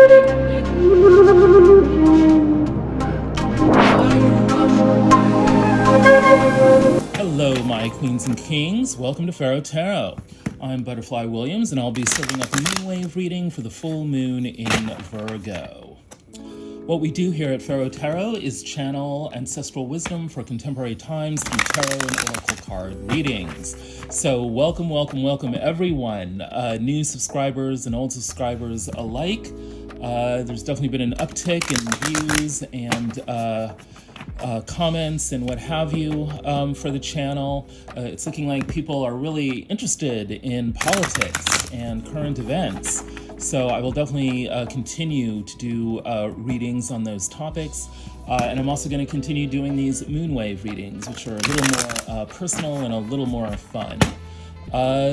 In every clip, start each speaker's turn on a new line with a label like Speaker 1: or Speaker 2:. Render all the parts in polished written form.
Speaker 1: Hello, my queens and kings. Welcome to Pharaoh Tarot. I'm Butterfly Williams, and I'll be serving up a moon wave reading for the full moon in Virgo. What we do here at Pharaoh Tarot is channel ancestral wisdom for contemporary times through tarot and oracle card readings. So welcome, welcome, welcome everyone, new subscribers and old subscribers alike. There's definitely been an uptick in views and comments and what have you for the channel. It's looking like people are really interested in politics and current events. So I will definitely continue to do readings on those topics. And I'm also going to continue doing these moonwave readings, which are a little more personal and a little more fun.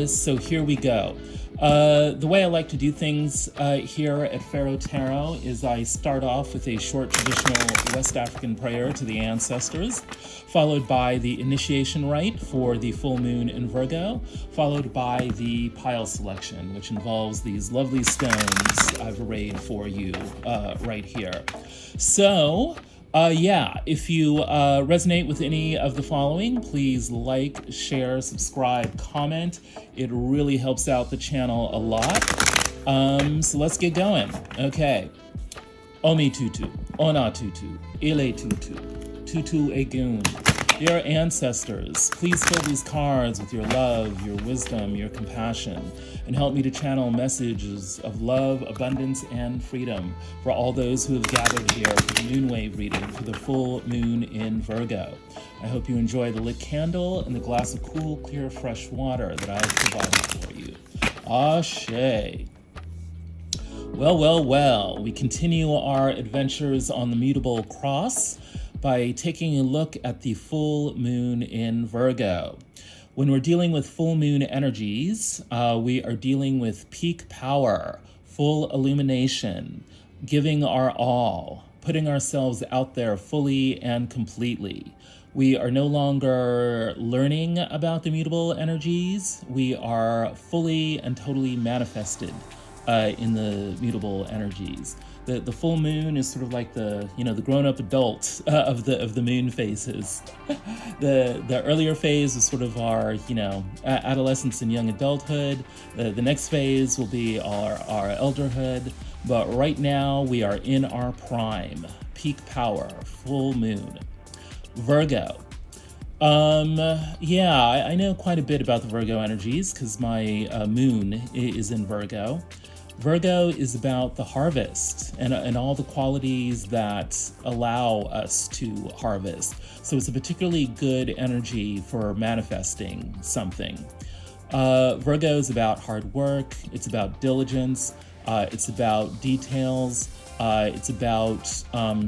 Speaker 1: So here we go. The way I like to do things here at Pharaoh Tarot is I start off with a short traditional West African prayer to the ancestors, followed by the initiation rite for the full moon in Virgo, followed by the pile selection, which involves these lovely stones I've arrayed for you right here. So, if you resonate with any of the following, please like, share, subscribe, comment. It really helps out the channel a lot. So let's get going. Okay. Omi tutu, ona tutu, ile tutu, tutu egun. Dear ancestors, please fill these cards with your love, your wisdom, your compassion, and help me to channel messages of love, abundance, and freedom for all those who have gathered here for the moonwave reading for the full moon in Virgo. I hope you enjoy the lit candle and the glass of cool, clear, fresh water that I have provided for you. Ashe. Well, we continue our adventures on the mutable cross by taking a look at the full moon in Virgo. When we're dealing with full moon energies, we are dealing with peak power, full illumination, giving our all, putting ourselves out there fully and completely. We are no longer learning about the mutable energies. We are fully and totally manifested in the mutable energies. The full moon is sort of like the grown-up adult of the moon phases. The earlier phase is sort of our adolescence and young adulthood. The next phase will be our elderhood. But right now we are in our prime, peak power, full moon. Virgo. I know quite a bit about the Virgo energies because my moon is in Virgo. Virgo is about the harvest and all the qualities that allow us to harvest. So it's a particularly good energy for manifesting something. Virgo is about hard work. It's about diligence. It's about details. It's about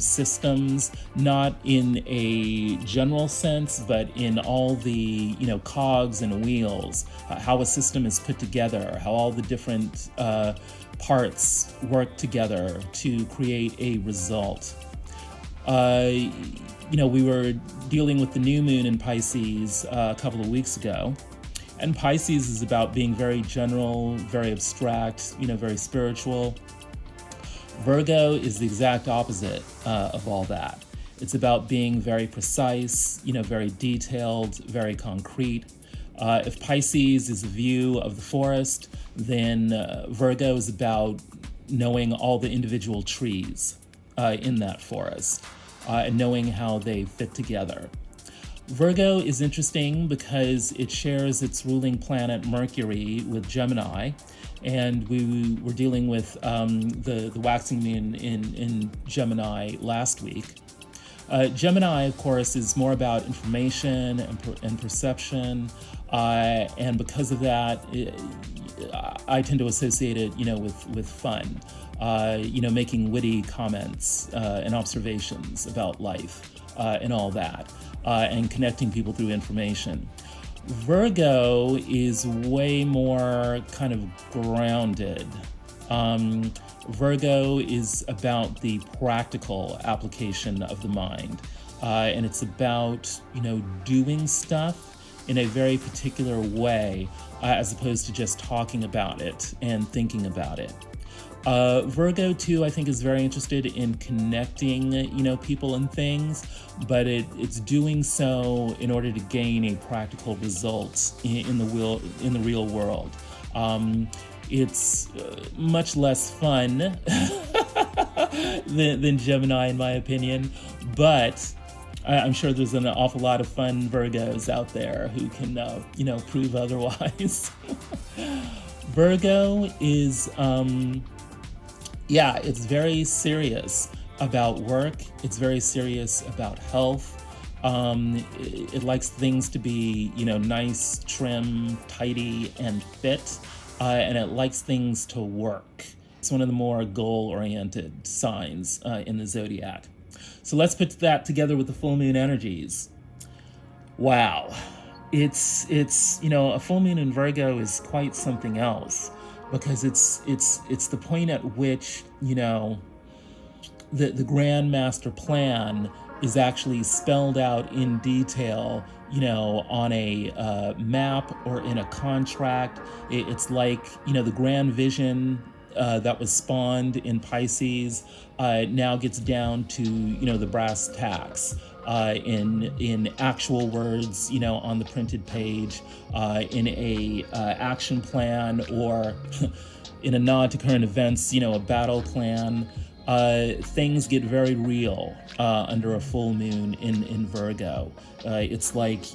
Speaker 1: systems, not in a general sense, but in all the cogs and wheels, how a system is put together, how all the different parts work together to create a result. We were dealing with the new moon in Pisces a couple of weeks ago. And Pisces is about being very general, very abstract, very spiritual. Virgo is the exact opposite of all that. It's about being very precise, very detailed, very concrete. If Pisces is a view of the forest, then Virgo is about knowing all the individual trees in that forest and knowing how they fit together. Virgo is interesting because it shares its ruling planet Mercury with Gemini, and we were dealing with the waxing moon in Gemini last week. Gemini, of course, is more about information and perception, and because of that, I tend to associate it, with fun, making witty comments and observations about life and all that, and connecting people through information. Virgo is way more kind of grounded. Virgo is about the practical application of the mind, and it's about, doing stuff in a very particular way, as opposed to just talking about it and thinking about it. Virgo too, I think, is very interested in connecting, people and things, but it's doing so in order to gain a practical result in the real world. It's much less fun than Gemini, in my opinion, but I'm sure there's an awful lot of fun Virgos out there who can, prove otherwise. Virgo is, it's very serious about work. It's very serious about health. It likes things to be, nice, trim, tidy, and fit. And it likes things to work. It's one of the more goal-oriented signs in the zodiac. So let's put that together with the full moon energies. Wow. It's a full moon in Virgo is quite something else, because it's the point at which, the grand master plan is actually spelled out in detail, on a map or in a contract. It's like, the grand vision that was spawned in Pisces now gets down to, the brass tacks. In actual words, on the printed page, in a action plan, or in a nod to current events, a battle plan. Things get very real under a full moon in Virgo. It's like,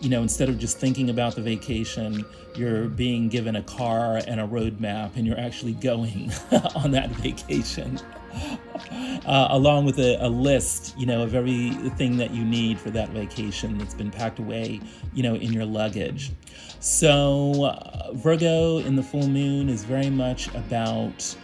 Speaker 1: instead of just thinking about the vacation, you're being given a car and a roadmap, and you're actually going on that vacation. Along with a list, of everything that you need for that vacation that's been packed away, in your luggage. So Virgo in the full moon is very much about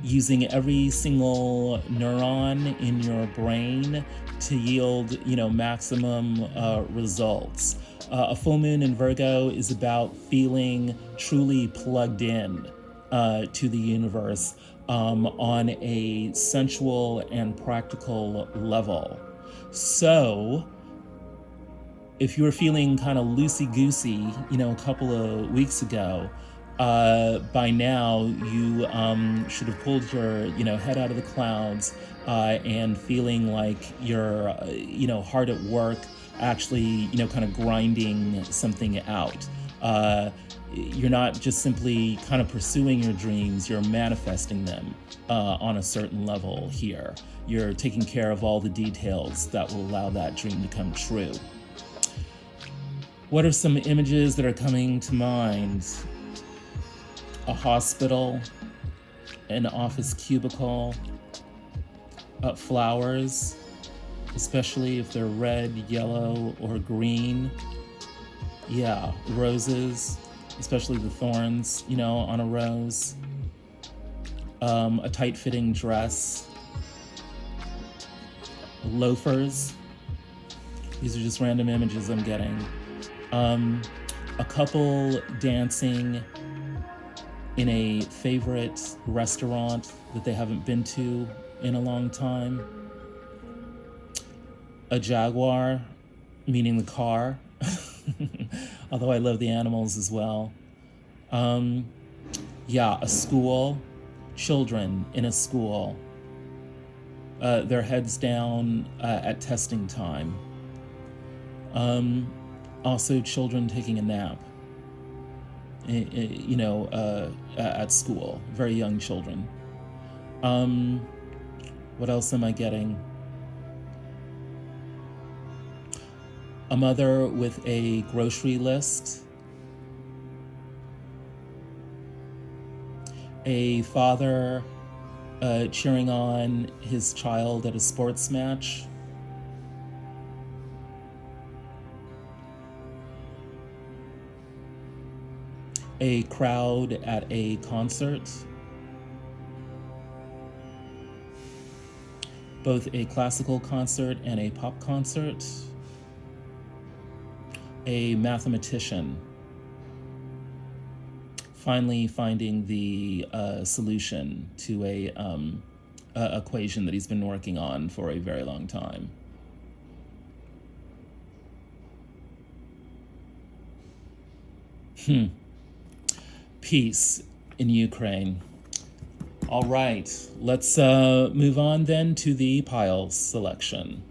Speaker 1: using every single neuron in your brain to yield, maximum results. A full moon in Virgo is about feeling truly plugged in to the universe on a sensual and practical level. So if you were feeling kind of loosey-goosey, a couple of weeks ago, by now you should have pulled your, head out of the clouds and feeling like you're, hard at work, actually, kind of grinding something out. You're not just simply kind of pursuing your dreams, you're manifesting them on a certain level here. You're taking care of all the details that will allow that dream to come true. What are some images that are coming to mind? A hospital, an office cubicle, flowers, especially if they're red, yellow, or green. Yeah, roses, especially the thorns, on a rose. A tight-fitting dress. Loafers. These are just random images I'm getting. A couple dancing in a favorite restaurant that they haven't been to in a long time. A jaguar, meaning the car, although I love the animals as well. A school, children in a school, their heads down at testing time. Also children taking a nap. At school, very young children. What else am I getting? A mother with a grocery list. A father cheering on his child at a sports match. A crowd at a concert, both a classical concert and a pop concert. A mathematician finally finding the solution to a equation that he's been working on for a very long time. Peace in Ukraine. All right, let's move on then to the pile selection.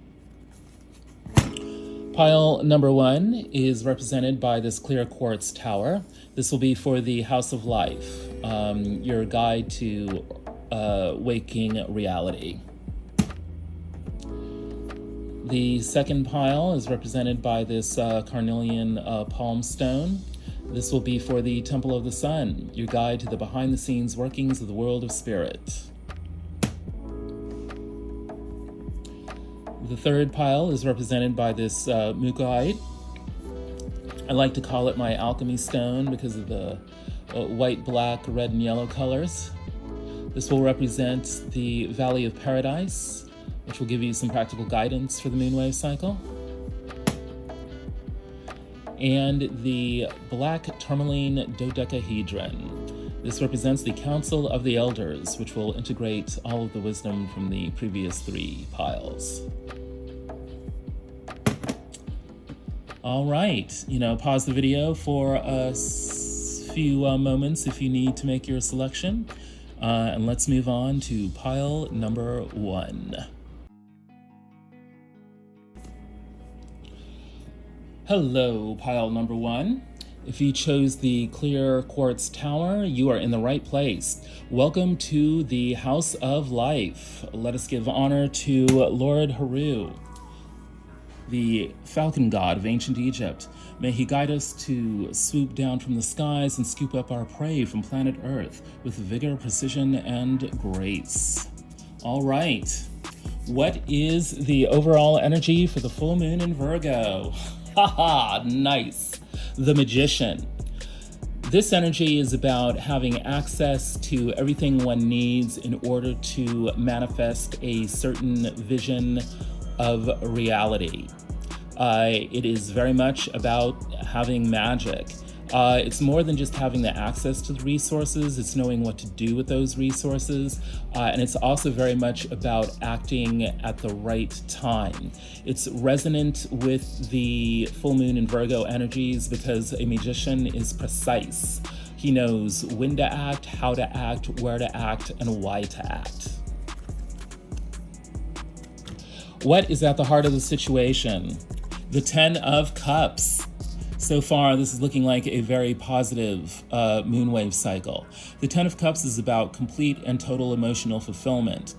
Speaker 1: Pile number 1 is represented by this clear quartz tower. This will be for the House of Life, your guide to waking reality. The second pile is represented by this Carnelian palm stone. This will be for the Temple of the Sun, your guide to the behind-the-scenes workings of the world of spirit. The third pile is represented by this Mookaite. I like to call it my alchemy stone because of the white, black, red, and yellow colors. This will represent the Valley of Paradise, which will give you some practical guidance for the moonwave cycle. And the black Tourmaline dodecahedron. This represents the Council of the Elders, which will integrate all of the wisdom from the previous 3 piles. All right, pause the video for a few moments if you need to make your selection. And let's move on to pile number 1. Hello, pile number 1. If you chose the clear quartz tower, you are in the right place. Welcome to the House of Life. Let us give honor to Lord Haru, the falcon god of ancient Egypt. May he guide us to swoop down from the skies and scoop up our prey from planet Earth with vigor, precision, and grace. All right, what is the overall energy for the full moon in Virgo? Haha, nice. The Magician. This energy is about having access to everything one needs in order to manifest a certain vision of reality. It is very much about having magic. It's more than just having the access to the resources, it's knowing what to do with those resources, and it's also very much about acting at the right time. It's resonant with the full moon in Virgo energies because a magician is precise. He knows when to act, how to act, where to act, and why to act. What is at the heart of the situation? The 10 of Cups. So far, this is looking like a very positive moonwave cycle. The 10 of Cups is about complete and total emotional fulfillment.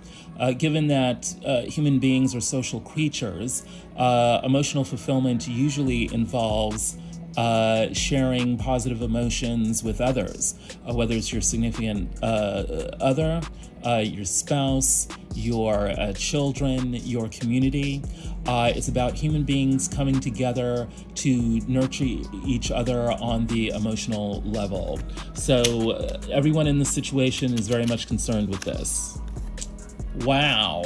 Speaker 1: Given that human beings are social creatures, emotional fulfillment usually involves sharing positive emotions with others, whether it's your significant other, your spouse, your children, your community. It's about human beings coming together to nurture each other on the emotional level. So everyone in this situation is very much concerned with this. Wow.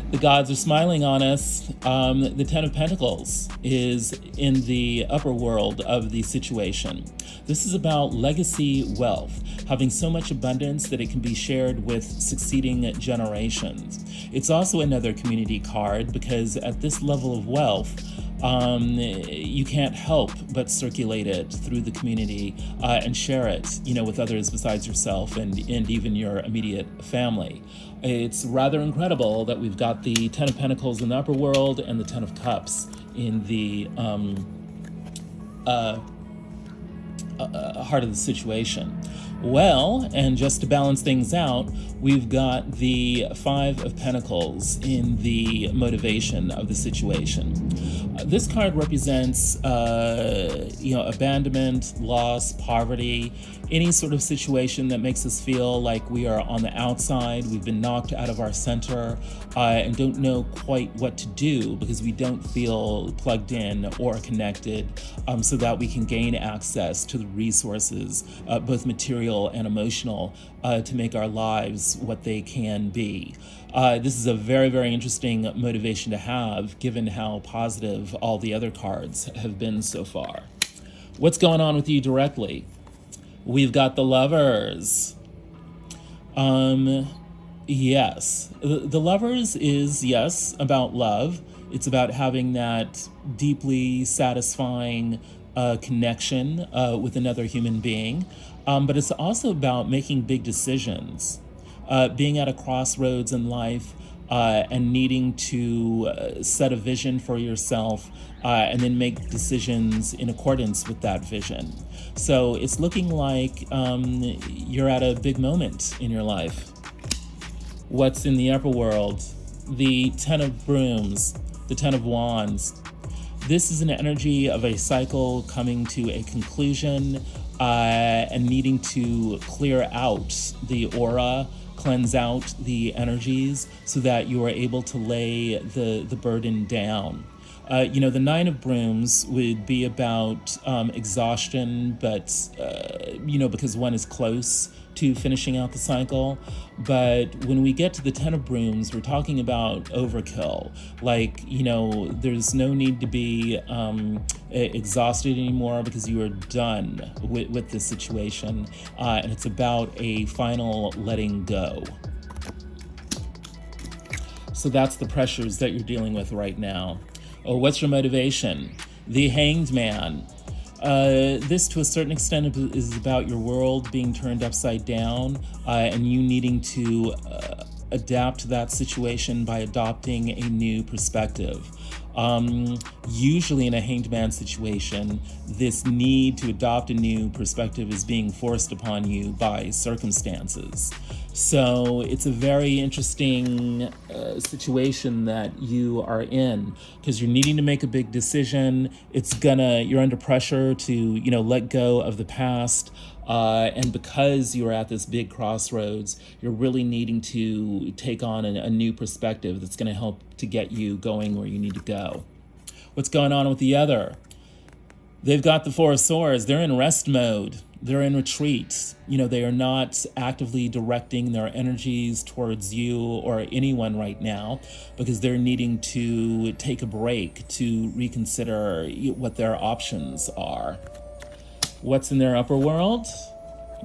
Speaker 1: The gods are smiling on us. The 10 of Pentacles is in the upper world of the situation. This is about legacy wealth, having so much abundance that it can be shared with succeeding generations. It's also another community card because at this level of wealth, you can't help but circulate it through the community and share it, with others besides yourself and even your immediate family. It's rather incredible that we've got the 10 of Pentacles in the upper world and the 10 of Cups in the heart of the situation. Well, and just to balance things out, we've got the 5 of Pentacles in the motivation of the situation. This card represents, abandonment, loss, poverty, any sort of situation that makes us feel like we are on the outside, we've been knocked out of our center, and don't know quite what to do because we don't feel plugged in or connected, so that we can gain access to the resources, both material and emotional, to make our lives what they can be. This is a very, very interesting motivation to have, given how positive all the other cards have been so far. What's going on with you directly? We've got the Lovers. Yes, the Lovers is, yes, about love. It's about having that deeply satisfying connection with another human being. But it's also about making big decisions, being at a crossroads in life, and needing to set a vision for yourself, and then make decisions in accordance with that vision. So it's looking like you're at a big moment in your life. What's in the upper world? The Ten of Brooms, the Ten of Wands. This is an energy of a cycle coming to a conclusion, and needing to clear out the aura, cleanse out the energies so that you are able to lay the burden down. The Nine of Brooms would be about exhaustion, but, because one is close to finishing out the cycle. But when we get to the Ten of Brooms, we're talking about overkill. Like, there's no need to be exhausted anymore because you are done with this situation. And it's about a final letting go. So that's the pressures that you're dealing with right now. Oh, what's your motivation? The Hanged Man. This, to a certain extent, is about your world being turned upside down, and you needing to adapt to that situation by adopting a new perspective. Usually in a Hanged Man situation, this need to adopt a new perspective is being forced upon you by circumstances. So it's a very interesting situation that you are in, because you're needing to make a big decision. You're under pressure to, let go of the past. And because you're at this big crossroads, you're really needing to take on a new perspective that's going to help to get you going where you need to go. What's going on with the other? They've got the Four of Swords. They're in rest mode. They're in retreat. They are not actively directing their energies towards you or anyone right now, because they're needing to take a break to reconsider what their options are. What's in their upper world?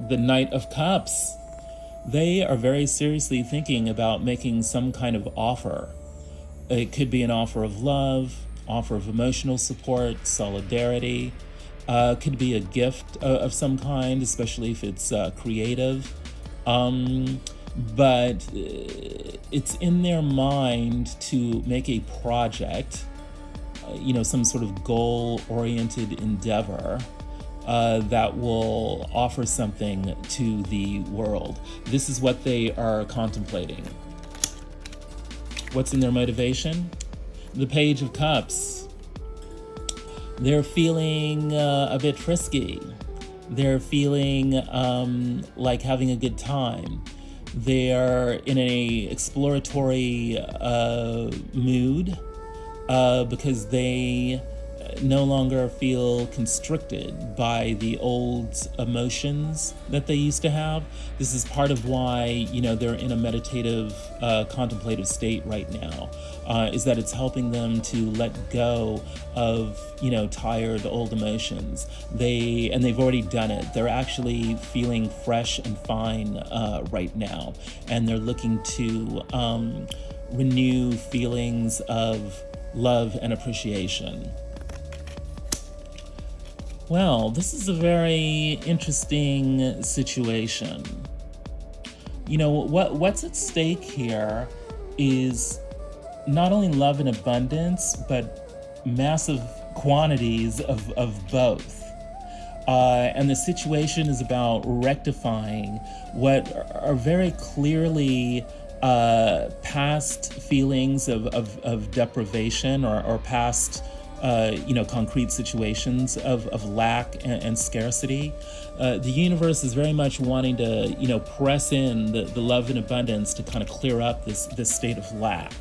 Speaker 1: The Knight of Cups. They are very seriously thinking about making some kind of offer. It could be an offer of love, offer of emotional support, solidarity. Could be a gift of some kind, especially if it's creative. But it's in their mind to make a project, some sort of goal-oriented endeavor that will offer something to the world. This is what they are contemplating. What's in their motivation? The Page of Cups. They're feeling a bit frisky. They're feeling like having a good time. They're in an exploratory mood because they no longer feel constricted by the old emotions that they used to have. This is part of why, they're in a meditative, contemplative state right now, is that it's helping them to let go of, tired old emotions. They've already done it. They're actually feeling fresh and fine right now. And they're looking to renew feelings of love and appreciation. Well, this is a very interesting situation. What's at stake here is not only love and abundance, but massive quantities of both. And the situation is about rectifying what are very clearly past feelings of deprivation or past concrete situations of lack and scarcity. The universe is very much wanting to, press in the love and abundance to kind of clear up this state of lack.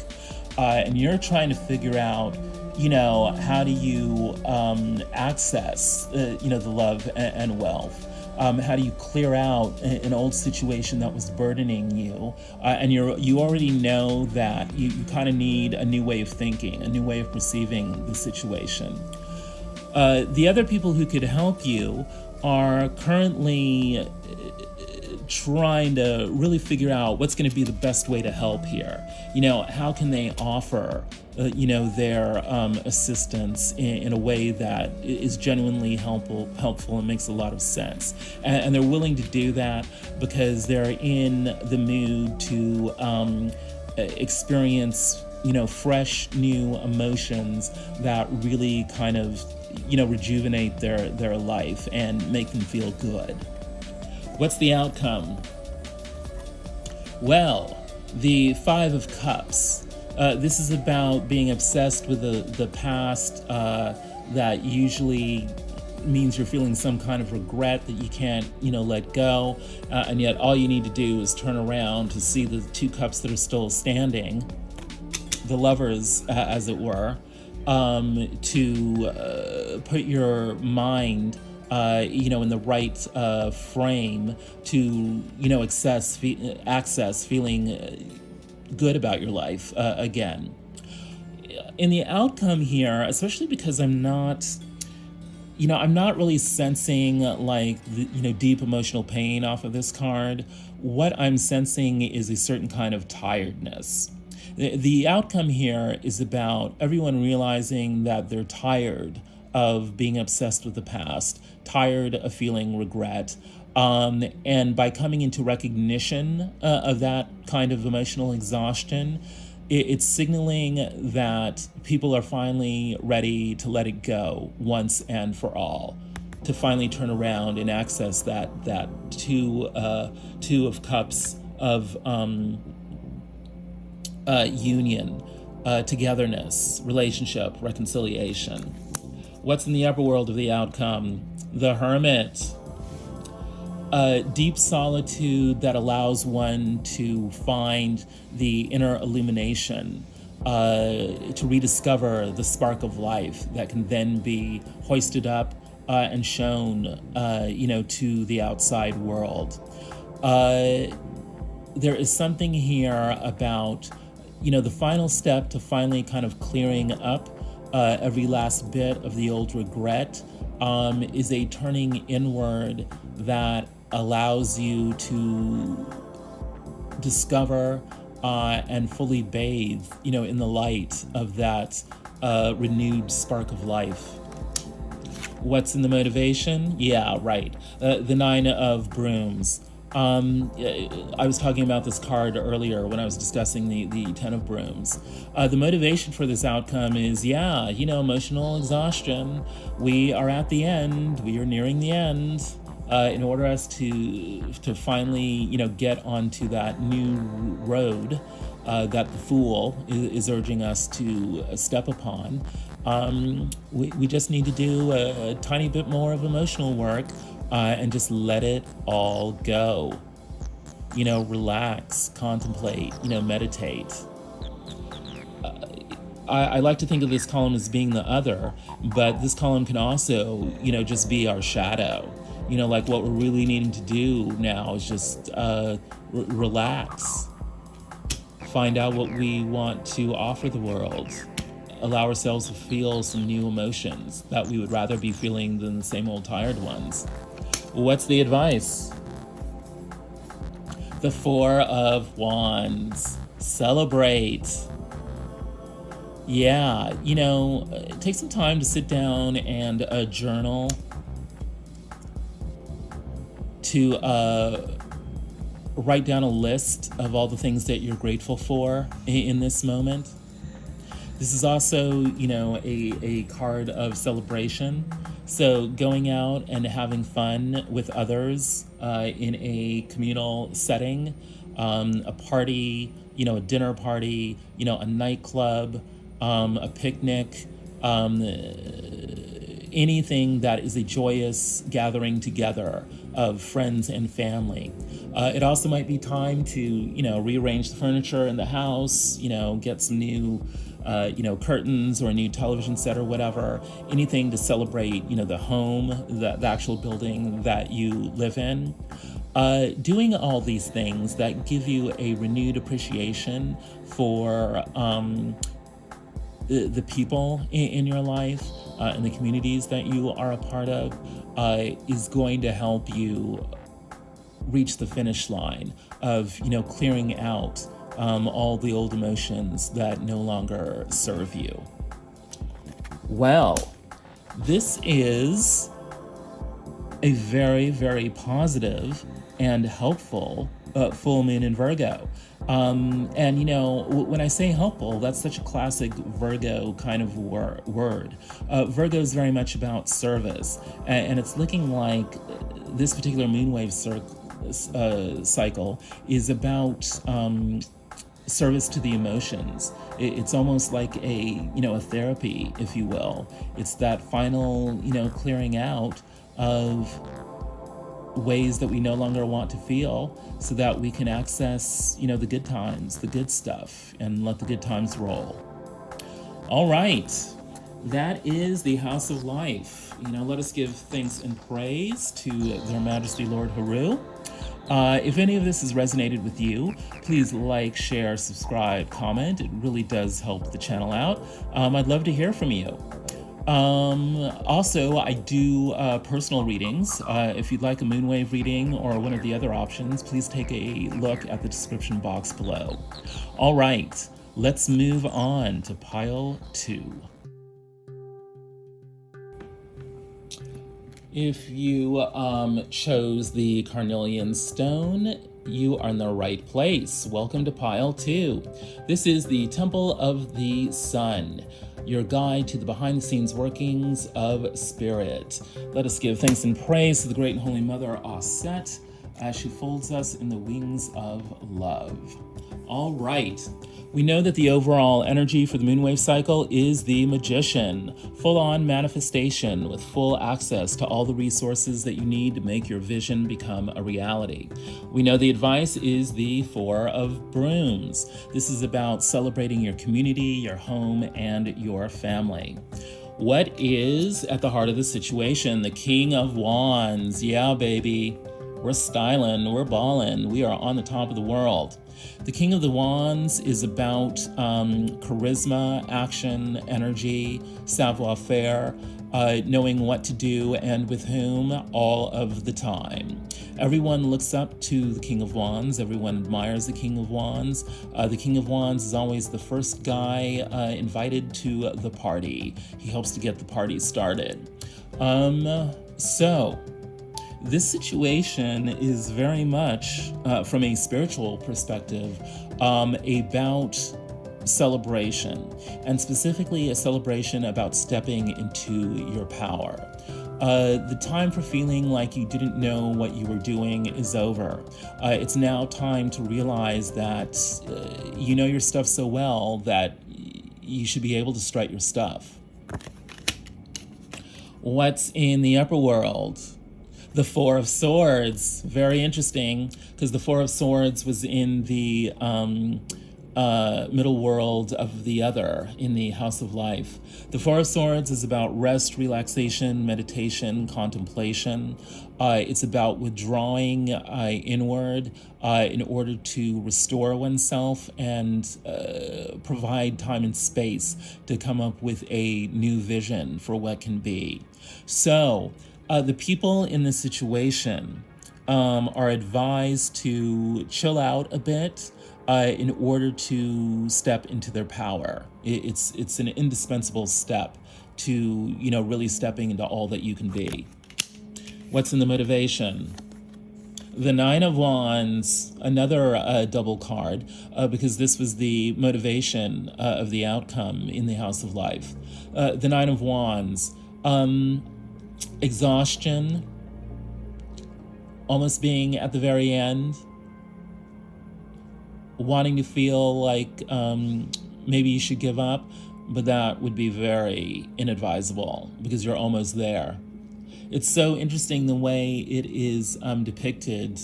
Speaker 1: And you're trying to figure out, how do you access, the love and wealth? How do you clear out an old situation that was burdening you? And you already know that you kind of need a new way of thinking, a new way of perceiving the situation. The other people who could help you are currently trying to really figure out what's going to be the best way to help here. How can they offer their assistance in a way that is genuinely helpful and makes a lot of sense. And they're willing to do that because they're in the mood to experience, fresh new emotions that really kind of, rejuvenate their life and make them feel good. What's the outcome? Well, the Five of Cups. This is about being obsessed with the past. That usually means you're feeling some kind of regret that you can't, let go. And yet all you need to do is turn around to see the two cups that are still standing, the lovers, as it were, to put your mind in the right frame to, access feeling good about your life again. In the outcome here, especially because I'm not really sensing deep emotional pain off of this card. What I'm sensing is a certain kind of tiredness. The outcome here is about everyone realizing that they're tired of being obsessed with the past, tired of feeling regret, and by coming into recognition of that kind of emotional exhaustion, it's signaling that people are finally ready to let it go once and for all, to finally turn around and access that two of cups of union, togetherness, relationship, reconciliation. What's in the upper world of the outcome? The Hermit. Deep solitude that allows one to find the inner illumination, to rediscover the spark of life that can then be hoisted up and shown, to the outside world. There is something here about, the final step to finally kind of clearing up every last bit of the old regret is a turning inward that allows you to discover and fully bathe, in the light of that renewed spark of life. What's in the motivation? Yeah, right. The Nine of Brooms. I was talking about this card earlier when I was discussing the Ten of Brooms. The motivation for this outcome is, emotional exhaustion. We are at the end. We are nearing the end. In order us to finally, get onto that new road that the Fool is urging us to step upon, we just need to do a tiny bit more of emotional work and just let it all go. Relax, contemplate, meditate. I like to think of this column as being the other, but this column can also, just be our shadow. What we're really needing to do now is just relax, find out what we want to offer the world, allow ourselves to feel some new emotions that we would rather be feeling than the same old tired ones. What's the advice? The Four of Wands. Celebrate. Yeah, take some time to sit down and journal, to write down a list of all the things that you're grateful for in this moment. This is also, a card of celebration. So going out and having fun with others in a communal setting, a party, a dinner party, a nightclub, a picnic, anything that is a joyous gathering together of friends and family. It also might be time to, rearrange the furniture in the house, get some new, curtains or a new television set or whatever, anything to celebrate, the home, the actual building that you live in. Doing all these things that give you a renewed appreciation for the people in your life and the communities that you are a part of is going to help you reach the finish line of, clearing out all the old emotions that no longer serve you. Well, this is a very, very positive and helpful full moon in Virgo. And when I say helpful, that's such a classic Virgo kind of word. Virgo is very much about service, and it's looking like this particular moonwave cycle is about service to the emotions. It's almost like a therapy, if you will. It's that final clearing out of ways that we no longer want to feel, so that we can access the good times, the good stuff, and let the good times roll. All right, that is the House of Life. Let us give thanks and praise to Their Majesty Lord Haru. If any of this has resonated with you, please like, share, subscribe, comment. It really does help the channel out. I'd love to hear from you. Also, I do personal readings. If you'd like a moonwave reading or one of the other options, please take a look at the description box below. All right, let's move on to pile 2. If you chose the Carnelian stone, you are in the right place. Welcome to pile 2. This is the Temple of the Sun, your guide to the behind-the-scenes workings of spirit. Let us give thanks and praise to the Great and Holy Mother Aset as she folds us in the wings of love. All right. We know that the overall energy for the moonwave cycle is the Magician, full-on manifestation with full access to all the resources that you need to make your vision become a reality. We know the advice is the Four of Brooms. This is about celebrating your community, your home, and your family. What is at the heart of the situation? The King of Wands. Yeah, baby. We're stylin', we're ballin', we are on the top of the world. The King of the Wands is about charisma, action, energy, savoir-faire, knowing what to do and with whom all of the time. Everyone looks up to the King of Wands. Everyone admires the King of Wands. The King of Wands is always the first guy invited to the party. He helps to get the party started. This situation is very much, from a spiritual perspective, about celebration, and specifically a celebration about stepping into your power. The time for feeling like you didn't know what you were doing is over. It's now time to realize that you know your stuff so well that you should be able to strut your stuff. What's in the upper world? The Four of Swords. Very interesting, because the Four of Swords was in the middle world of the other, in the House of Life. The Four of Swords is about rest, relaxation, meditation, contemplation. It's about withdrawing inward in order to restore oneself and provide time and space to come up with a new vision for what can be. So, the people in this situation are advised to chill out a bit in order to step into their power. It's an indispensable step to, really stepping into all that you can be. What's in the motivation? The Nine of Wands, another double card, because this was the motivation of the outcome in the House of Life. The Nine of Wands. Exhaustion, almost being at the very end, wanting to feel like maybe you should give up, but that would be very inadvisable because you're almost there. It's so interesting the way it is depicted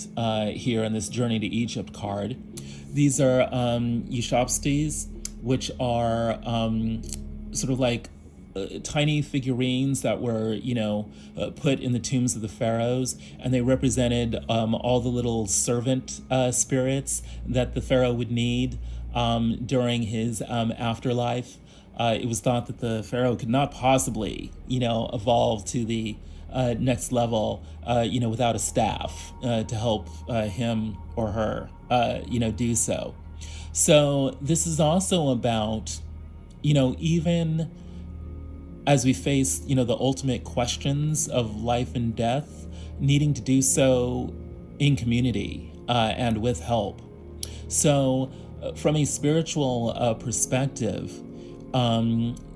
Speaker 1: here in this Journey to Egypt card. These are Ushopstes, which are sort of like tiny figurines that were, put in the tombs of the pharaohs, and they represented all the little servant spirits that the pharaoh would need during his afterlife. It was thought that the pharaoh could not possibly, evolve to the next level, without a staff to help him or her, do so. So this is also about, even as we face, the ultimate questions of life and death, needing to do so in community and with help. So from a spiritual perspective,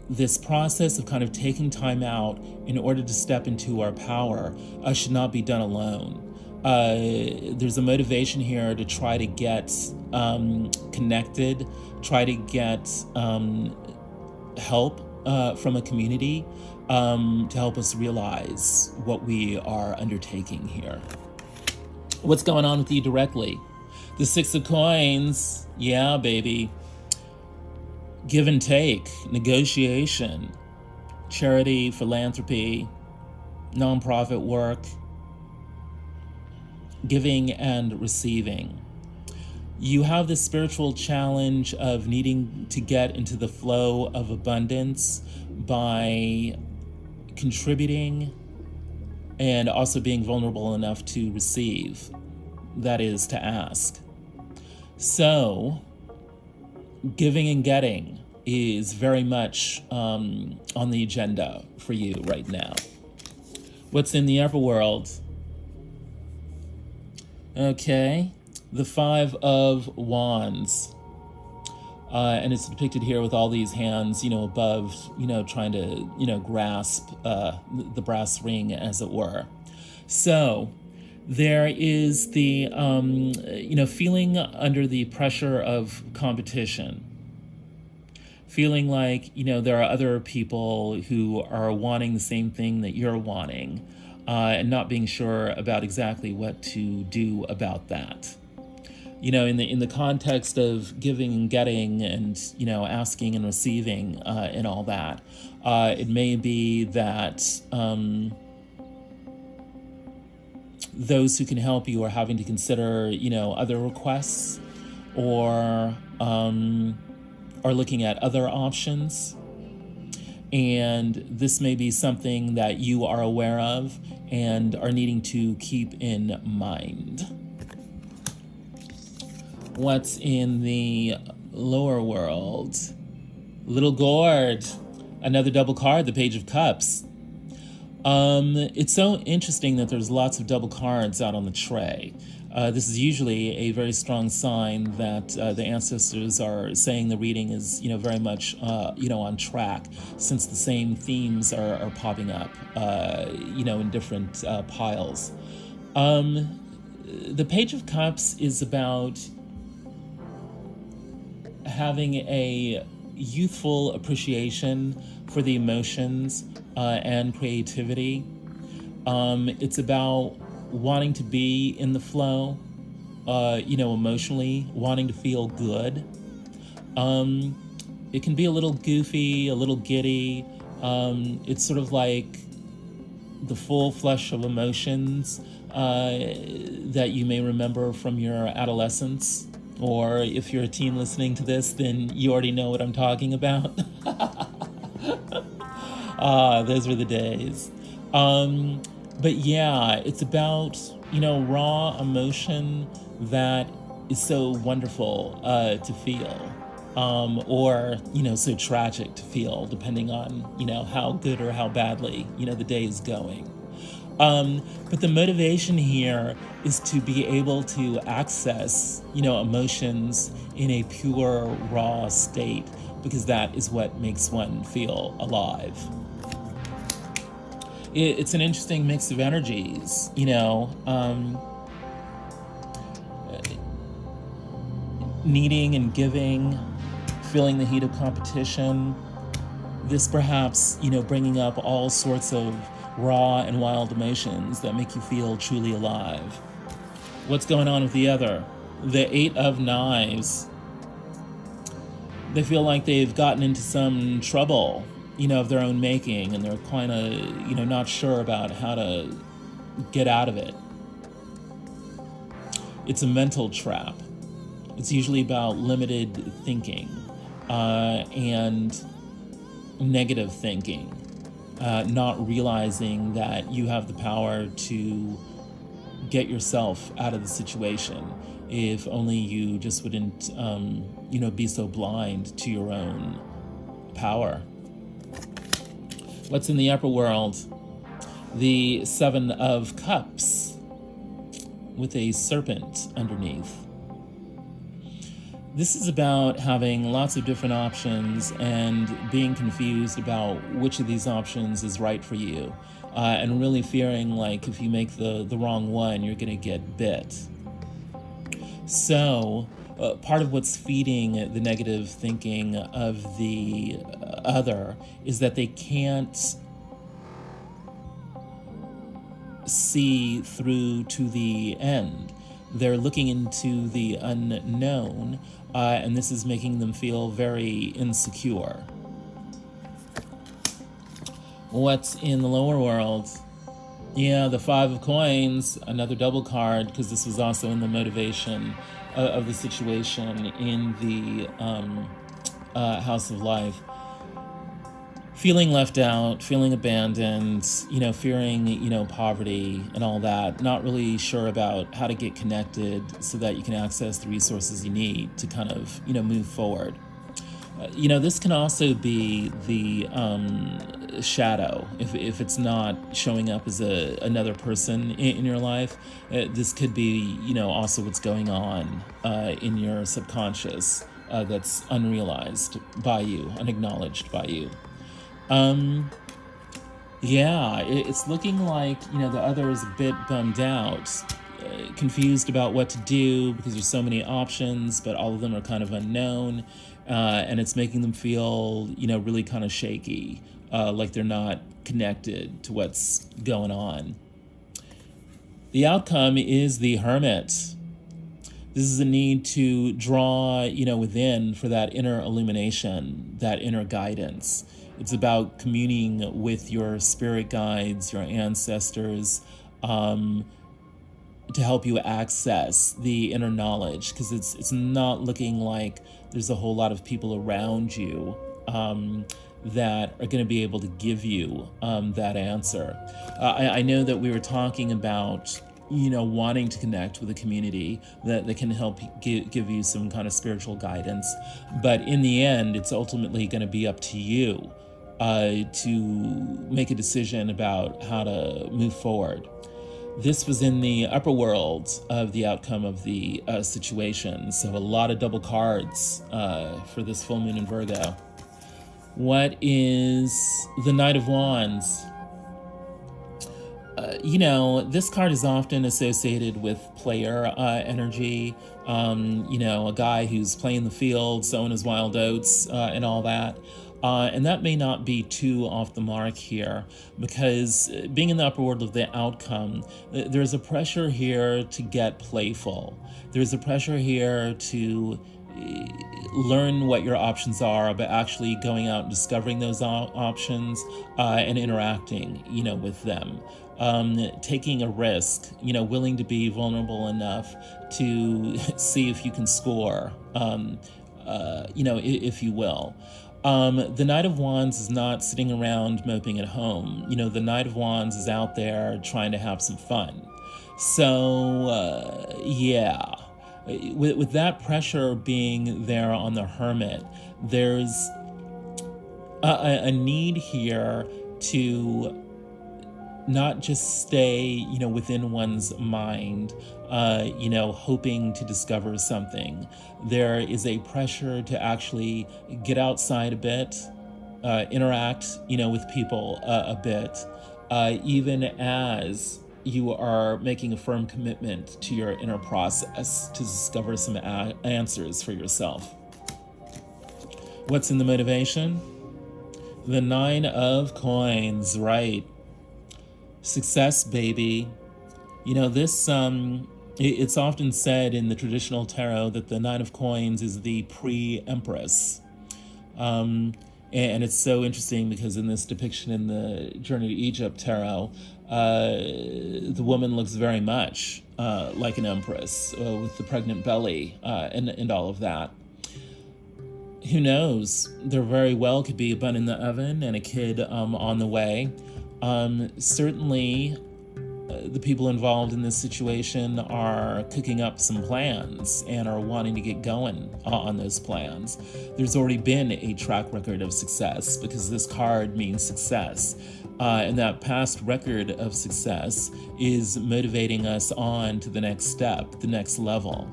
Speaker 1: this process of kind of taking time out in order to step into our power should not be done alone. There's a motivation here to try to get connected, try to get help from a community to help us realize what we are undertaking here. What's going on with you directly? The Six of Coins, yeah, baby. Give and take, negotiation, charity, philanthropy, nonprofit work, giving and receiving. You have this spiritual challenge of needing to get into the flow of abundance by contributing and also being vulnerable enough to receive, that is, to ask. So, giving and getting is very much on the agenda for you right now. What's in the upper world? Okay, the Five of Wands. And it's depicted here with all these hands, above, trying to, grasp the brass ring, as it were. So there is the, feeling under the pressure of competition. Feeling like, there are other people who are wanting the same thing that you're wanting, and not being sure about exactly what to do about that. In the context of giving and getting and, asking and receiving and all that, it may be that those who can help you are having to consider, other requests or are looking at other options. And this may be something that you are aware of and are needing to keep in mind. What's in the lower world? Little Gourd, another double card, the Page of Cups. It's so interesting that there's lots of double cards out on the tray. This is usually a very strong sign that the ancestors are saying the reading is, very much, on track, since the same themes are popping up, in different piles. The Page of Cups is about having a youthful appreciation for the emotions and creativity. It's about wanting to be in the flow, emotionally, wanting to feel good. It can be a little goofy, a little giddy. It's sort of like the full flush of emotions that you may remember from your adolescence. Or if you're a teen listening to this, then you already know what I'm talking about. Those were the days. But yeah, it's about, raw emotion that is so wonderful to feel. Or, so tragic to feel, depending on, how good or how badly, the day is going. But the motivation here is to be able to access, emotions in a pure, raw state, because that is what makes one feel alive. It's an interesting mix of energies, needing and giving, feeling the heat of competition. This perhaps, bringing up all sorts of raw and wild emotions that make you feel truly alive. What's going on with the other? The Eight of Knives. They feel like they've gotten into some trouble, of their own making, and they're kind of, not sure about how to get out of it. It's a mental trap. It's usually about limited thinking and negative thinking. not realizing that you have the power to get yourself out of the situation. If only you just wouldn't, be so blind to your own power. What's in the upper world? The Seven of Cups with a serpent underneath. This is about having lots of different options and being confused about which of these options is right for you, and really fearing like if you make the wrong one, you're going to get bit. So part of what's feeding the negative thinking of the other is that they can't see through to the end. They're looking into the unknown, and this is making them feel very insecure. What's in the lower world? Yeah, the Five of Coins, another double card, because this was also in the motivation of the situation in the House of Life. Feeling left out, feeling abandoned, fearing, poverty and all that, not really sure about how to get connected so that you can access the resources you need to kind of, move forward. This can also be the shadow. If it's not showing up as another person in your life, this could be, also what's going on in your subconscious that's unrealized by you, unacknowledged by you. It's looking like, the other is a bit bummed out, confused about what to do because there's so many options, but all of them are kind of unknown, and it's making them feel, really kind of shaky, like they're not connected to what's going on. The outcome is the Hermit. This is a need to draw, within for that inner illumination, that inner guidance. It's about communing with your spirit guides, your ancestors, to help you access the inner knowledge, because it's not looking like there's a whole lot of people around you that are going to be able to give you that answer. I know that we were talking about wanting to connect with a community that can help give you some kind of spiritual guidance. But in the end, it's ultimately going to be up to you to make a decision about how to move forward. This was in the upper world of the outcome of the situation. So a lot of double cards for this full moon in Virgo. What is the Knight of Wands? This card is often associated with player energy, a guy who's playing the field, sowing his wild oats, and all that. And that may not be too off the mark here, because being in the upper world of the outcome, there's a pressure here to get playful. There's a pressure here to learn what your options are, but actually going out and discovering those options and interacting, with them. Taking a risk, willing to be vulnerable enough to see if you can score, if you will. The Knight of Wands is not sitting around moping at home. The Knight of Wands is out there trying to have some fun. So, with that pressure being there on the Hermit, there's a need here to not just stay, within one's mind, hoping to discover something. There is a pressure to actually get outside a bit, interact, with people a bit, even as you are making a firm commitment to your inner process to discover some answers for yourself. What's in the motivation? The Nine of Coins, right? Success, baby. This, it's often said in the traditional tarot that the Nine of Coins is the pre-Empress. And it's so interesting because in this depiction in the Journey to Egypt tarot, the woman looks very much like an empress with the pregnant belly and all of that. Who knows? There very well could be a bun in the oven and a kid on the way. Certainly, the people involved in this situation are cooking up some plans and are wanting to get going on those plans. There's already been a track record of success because this card means success. And that past record of success is motivating us on to the next step, the next level.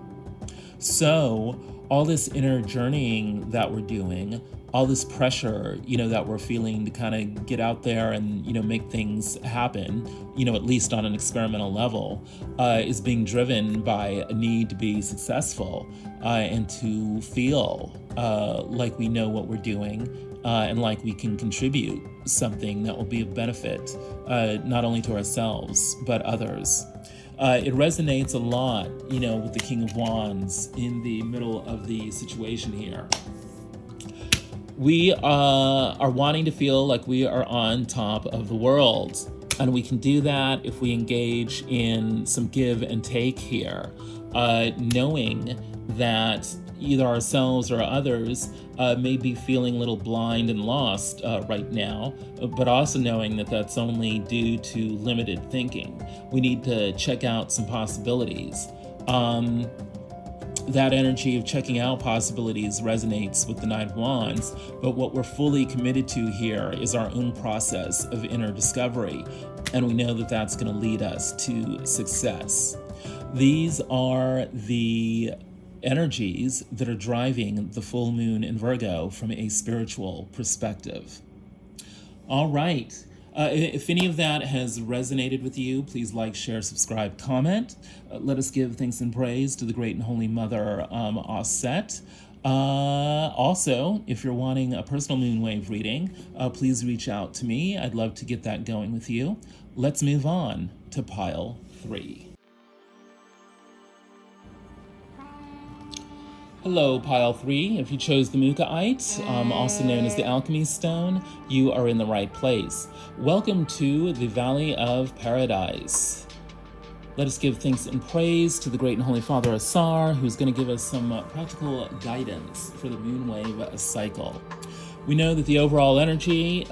Speaker 1: So all this inner journeying that we're doing, all this pressure, that we're feeling to kind of get out there and, make things happen, at least on an experimental level, is being driven by a need to be successful and to feel like we know what we're doing and like we can contribute something that will be of benefit, not only to ourselves, but others. It resonates a lot, with the King of Wands in the middle of the situation here. We are wanting to feel like we are on top of the world. And we can do that if we engage in some give and take here, knowing that either ourselves or others may be feeling a little blind and lost right now, but also knowing that that's only due to limited thinking. We need to check out some possibilities. That energy of checking out possibilities resonates with the Knight of Wands, but what we're fully committed to here is our own process of inner discovery, and we know that that's going to lead us to success. These are the energies that are driving the full moon in Virgo from a spiritual perspective. All right. If any of that has resonated with you, please like, share, subscribe, comment. Let us give thanks and praise to the Great and Holy Mother Aset. Also, if you're wanting a personal moonwave reading, please reach out to me. I'd love to get that going with you. Let's move on to pile 3. Hello, pile 3. If you chose the Mookaite, also known as the Alchemy Stone, you are in the right place. Welcome to the Valley of Paradise. Let us give thanks and praise to the Great and Holy Father Asar, who's going to give us some practical guidance for the moonwave cycle. We know that the overall energy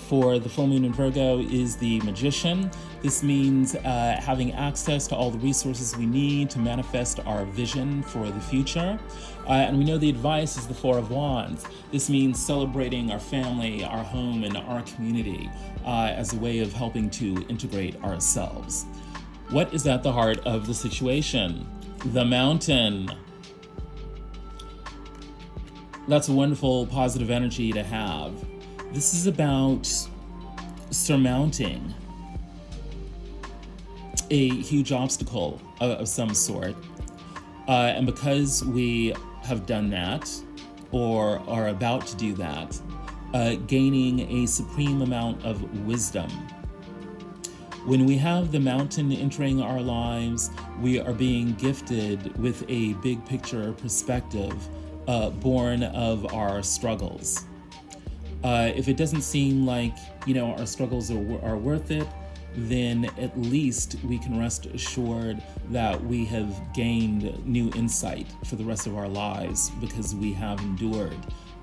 Speaker 1: for the full moon in Virgo is the Magician. This means having access to all the resources we need to manifest our vision for the future. And we know the advice is the Four of Wands. This means celebrating our family, our home, and our community as a way of helping to integrate ourselves. What is at the heart of the situation? The Mountain. That's a wonderful positive energy to have. This is about surmounting a huge obstacle of some sort. And because we have done that, or are about to do that, gaining a supreme amount of wisdom. When we have the mountain entering our lives, we are being gifted with a big picture perspective born of our struggles. If it doesn't seem like, our struggles are worth it, then at least we can rest assured that we have gained new insight for the rest of our lives because we have endured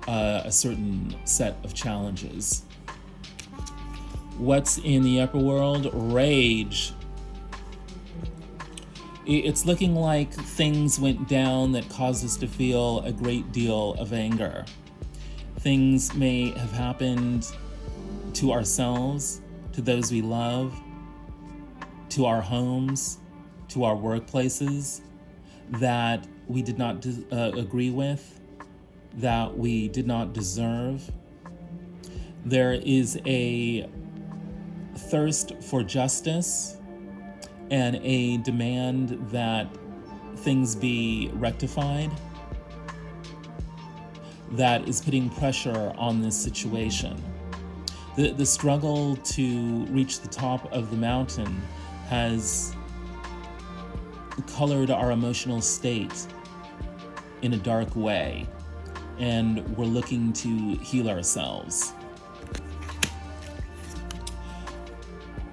Speaker 1: a certain set of challenges. What's in the upper world? Rage. It's looking like things went down that caused us to feel a great deal of anger. Things may have happened to ourselves, to those we love, to our homes, to our workplaces, that we did not agree with, that we did not deserve. There is a thirst for justice and a demand that things be rectified that is putting pressure on this situation. The struggle to reach the top of the mountain has colored our emotional state in a dark way, and we're looking to heal ourselves.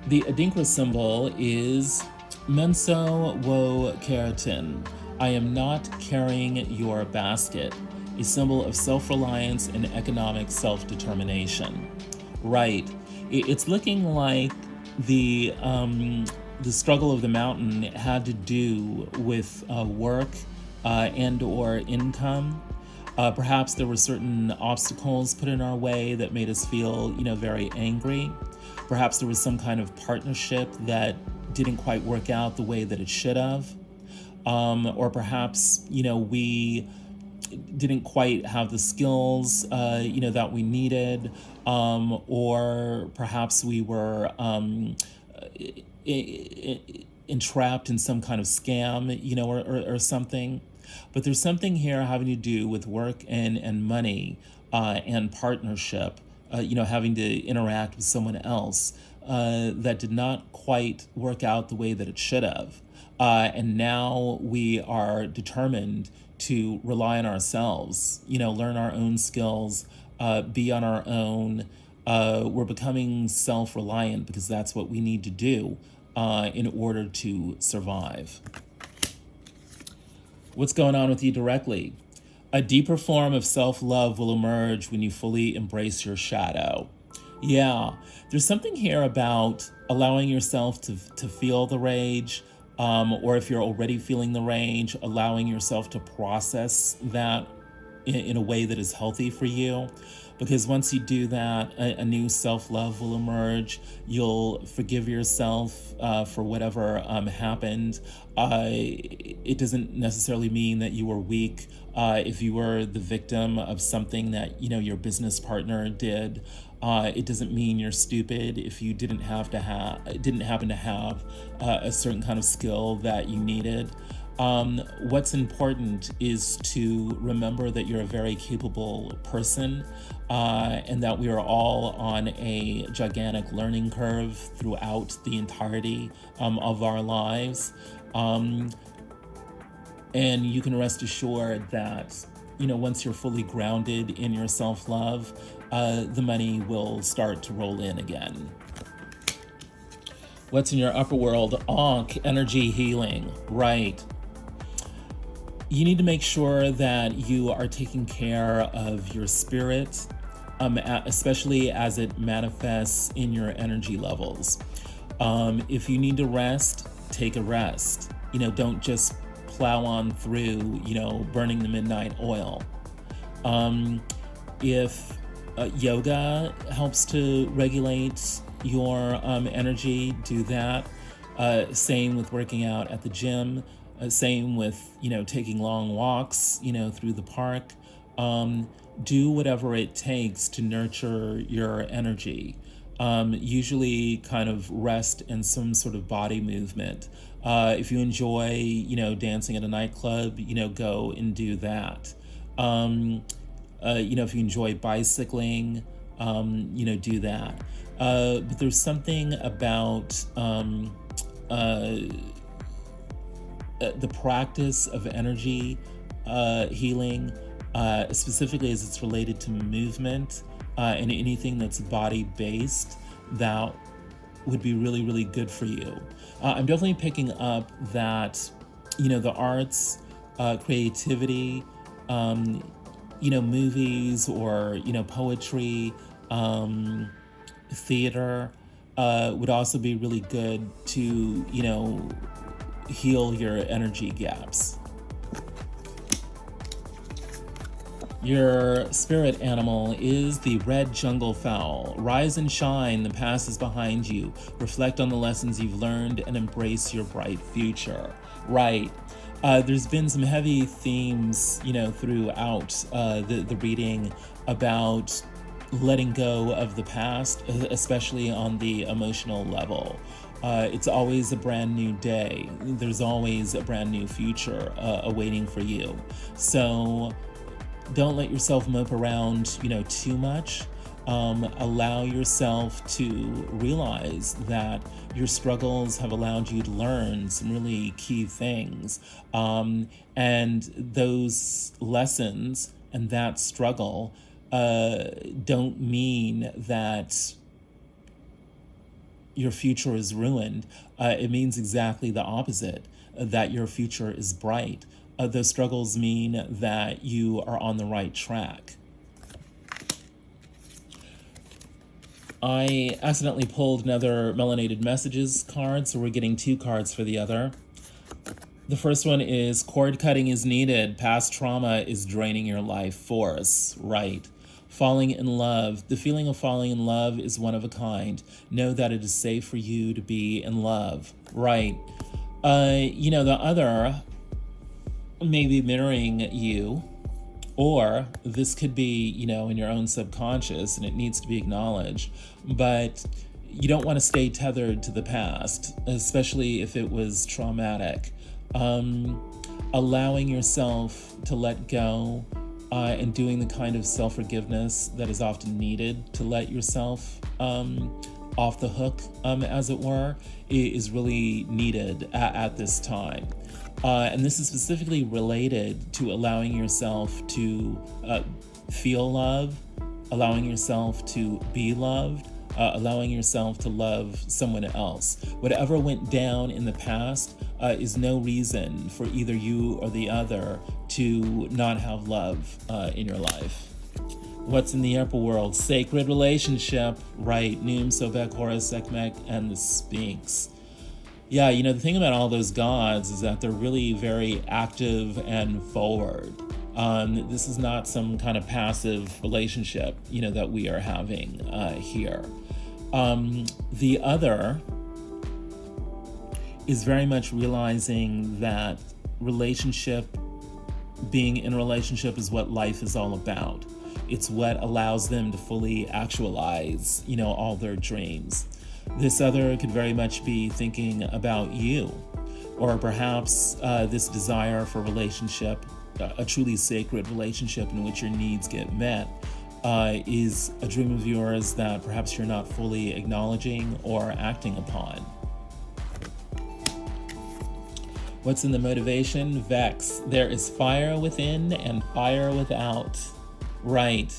Speaker 1: The Adinkra symbol is Menso wo keratin. I am not carrying your basket. a symbol of self-reliance and economic self-determination. Right. It's looking like the struggle of the mountain had to do with work and or income. Perhaps there were certain obstacles put in our way that made us feel, very angry. Perhaps there was some kind of partnership that didn't quite work out the way that it should have. Or perhaps, we didn't quite have the skills, that we needed. Or perhaps we were entrapped in some kind of scam, or something. But there's something here having to do with work and money and partnership, having to interact with someone else that did not quite work out the way that it should have. And now we are determined to rely on ourselves, learn our own skills, be on our own. We're becoming self-reliant because that's what we need to do in order to survive. What's going on with you directly? A deeper form of self-love will emerge when you fully embrace your shadow. Yeah, there's something here about allowing yourself to feel the rage, or if you're already feeling the rage, allowing yourself to process that in a way that is healthy for you. Because once you do that, a new self-love will emerge. You'll forgive yourself for whatever happened. It doesn't necessarily mean that you were weak. If you were the victim of something that your business partner did, it doesn't mean you're stupid if you didn't happen to have a certain kind of skill that you needed. What's important is to remember that you're a very capable person, and that we are all on a gigantic learning curve throughout the entirety of our lives. And you can rest assured that, once you're fully grounded in your self-love, the money will start to roll in again. What's in your upper world? Ankh, energy healing. Right. You need to make sure that you are taking care of your spirit, especially as it manifests in your energy levels. If you need to rest, take a rest. Don't just plow on through, burning the midnight oil. If yoga helps to regulate your energy, do that. Same with working out at the gym. Same with, taking long walks, through the park. Do whatever it takes to nurture your energy. Usually kind of rest and some sort of body movement. If you enjoy, dancing at a nightclub, go and do that. If you enjoy bicycling, do that. But there's something about the practice of energy healing, specifically as it's related to movement and anything that's body-based, that would be really, really good for you. I'm definitely picking up that, the arts, creativity, movies or, poetry, theater would also be really good to, heal your energy gaps. Your spirit animal is the red jungle fowl. Rise and shine, the past is behind you. Reflect on the lessons you've learned and embrace your bright future. Right. There's been some heavy themes, throughout the reading about letting go of the past, especially on the emotional level. It's always a brand new day. There's always a brand new future awaiting for you. So don't let yourself mope around, too much. Allow yourself to realize that your struggles have allowed you to learn some really key things. And those lessons and that struggle don't mean that your future is ruined. It means exactly the opposite, that your future is bright. those struggles mean that you are on the right track. I accidentally pulled another Melanated Messages card, so we're getting 2 cards for the other. The first one is cord cutting is needed. Past trauma is draining your life force. Right. Falling in love. The feeling of falling in love is one of a kind. Know that it is safe for you to be in love. Right. The other may be mirroring you, or this could be, in your own subconscious and it needs to be acknowledged. But you don't want to stay tethered to the past, especially if it was traumatic. Allowing yourself to let go and doing the kind of self-forgiveness that is often needed to let yourself off the hook, as it were, is really needed at this time. And this is specifically related to allowing yourself to feel love, allowing yourself to be loved, allowing yourself to love someone else. Whatever went down in the past is no reason for either you or the other to not have love in your life. What's in the upper world? Sacred relationship, right? Noom, Sobek, Horus, Sekhmet, and the Sphinx. Yeah, the thing about all those gods is that they're really very active and forward. This is not some kind of passive relationship, that we are having here. The other is very much realizing that being in a relationship is what life is all about. It's what allows them to fully actualize, all their dreams. This other could very much be thinking about you, or perhaps this desire for relationship, a truly sacred relationship in which your needs get met, is a dream of yours that perhaps you're not fully acknowledging or acting upon. What's in the motivation? Vex. There is fire within and fire without. Right.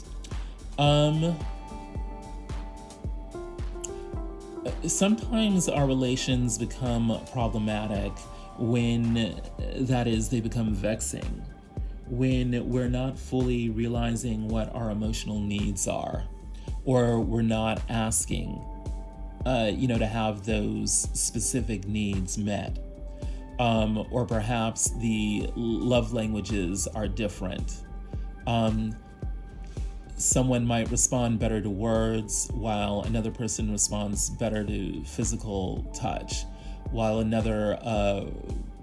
Speaker 1: Sometimes our relations become problematic when, that is, they become vexing, when we're not fully realizing what our emotional needs are, or we're not asking, to have those specific needs met. Or perhaps the love languages are different. Someone might respond better to words, while another person responds better to physical touch, while another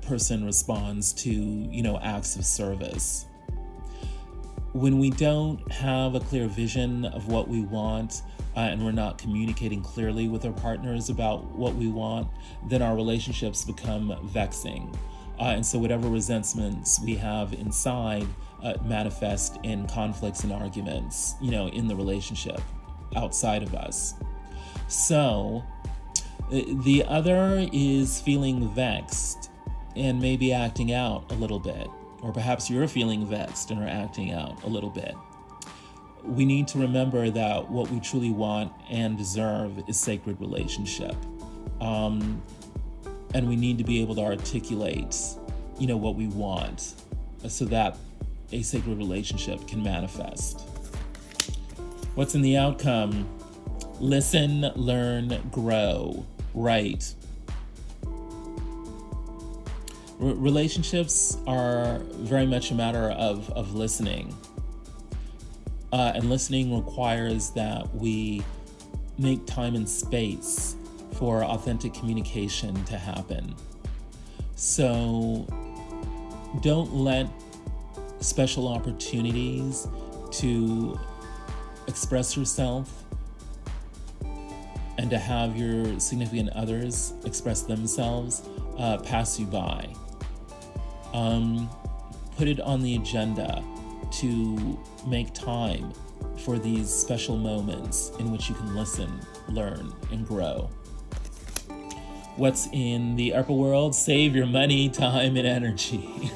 Speaker 1: person responds to, acts of service. When we don't have a clear vision of what we want, and we're not communicating clearly with our partners about what we want, then our relationships become vexing. And so whatever resentments we have inside manifest in conflicts and arguments, in the relationship outside of us. So the other is feeling vexed and maybe acting out a little bit, or perhaps you're feeling vexed and are acting out a little bit. We need to remember that what we truly want and deserve is sacred relationship. And we need to be able to articulate, what we want so that a sacred relationship can manifest. What's in the outcome? Listen, learn, grow. Right. Relationships are very much a matter of listening. And listening requires that we make time and space for authentic communication to happen. So don't let special opportunities to express yourself and to have your significant others express themselves pass you by. Put it on the agenda to make time for these special moments in which you can listen, learn, and grow. What's in the upper world? Save your money, time, and energy.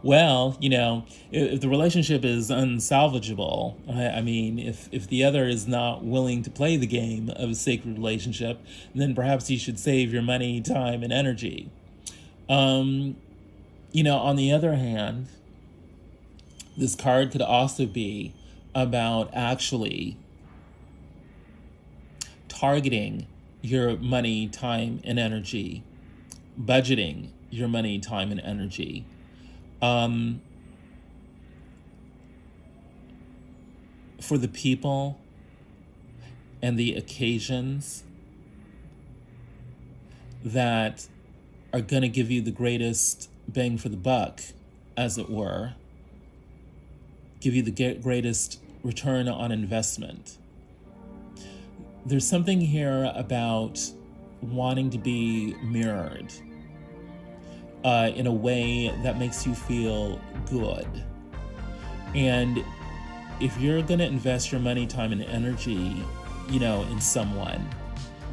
Speaker 1: Well, if the relationship is unsalvageable, I mean, if the other is not willing to play the game of a sacred relationship, then perhaps you should save your money, time, and energy. On the other hand, this card could also be about actually targeting your money, time, and energy, budgeting your money, time, and energy. For the people and the occasions that are going to give you the greatest bang for the buck, as it were, give you the greatest return on investment. There's something here about wanting to be mirrored in a way that makes you feel good. And if you're going to invest your money, time, and energy, in someone,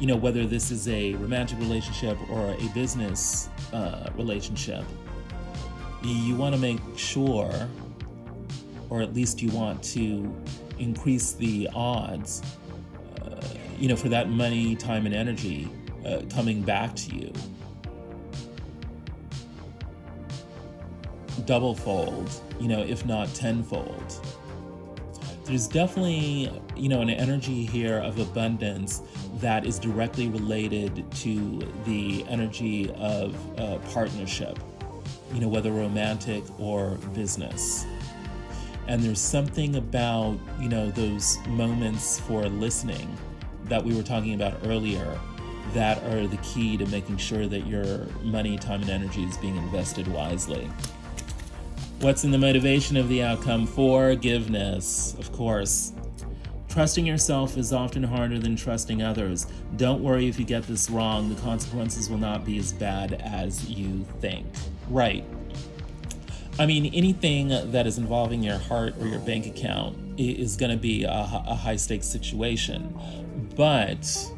Speaker 1: whether this is a romantic relationship or a business relationship, you want to make sure, or at least you want to increase the odds, for that money, time, and energy coming back to you. Double-fold, if not tenfold. There's definitely, an energy here of abundance that is directly related to the energy of partnership, whether romantic or business. And there's something about, those moments for listening that we were talking about earlier that are the key to making sure that your money, time, and energy is being invested wisely. What's in the motivation of the outcome? Forgiveness, of course. Trusting yourself is often harder than trusting others. Don't worry if you get this wrong. The consequences will not be as bad as you think. Right. I mean, anything that is involving your heart or your bank account is going to be a high-stakes situation. But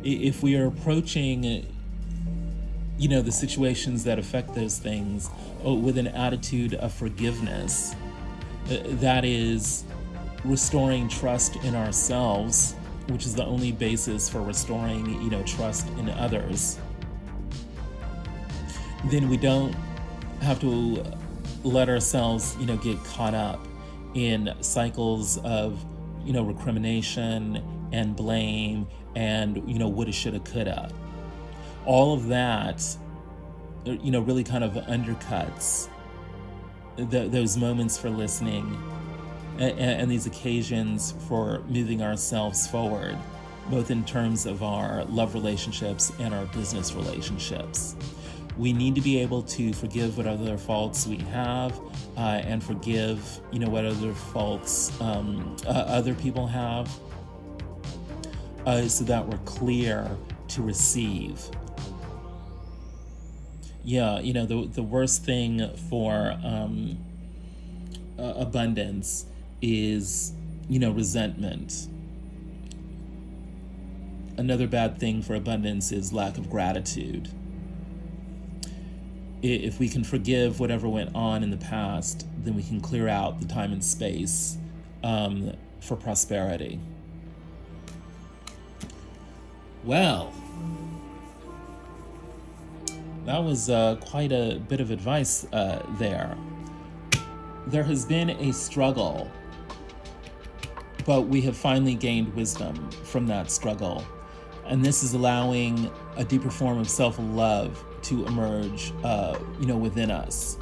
Speaker 1: if we are approaching the situations that affect those things with an attitude of forgiveness, that is restoring trust in ourselves, which is the only basis for restoring, trust in others, then we don't have to let ourselves, get caught up in cycles of, recrimination and blame and, woulda, shoulda, coulda. All of that, really kind of undercuts those moments for listening and these occasions for moving ourselves forward, both in terms of our love relationships and our business relationships. We need to be able to forgive what other faults we have and forgive, what other faults other people have, so that we're clear to receive. Yeah, the worst thing for abundance is, resentment. Another bad thing for abundance is lack of gratitude. If we can forgive whatever went on in the past, then we can clear out the time and space for prosperity. Well, that was quite a bit of advice there. There has been a struggle, but we have finally gained wisdom from that struggle. And this is allowing a deeper form of self-love to emerge, within us.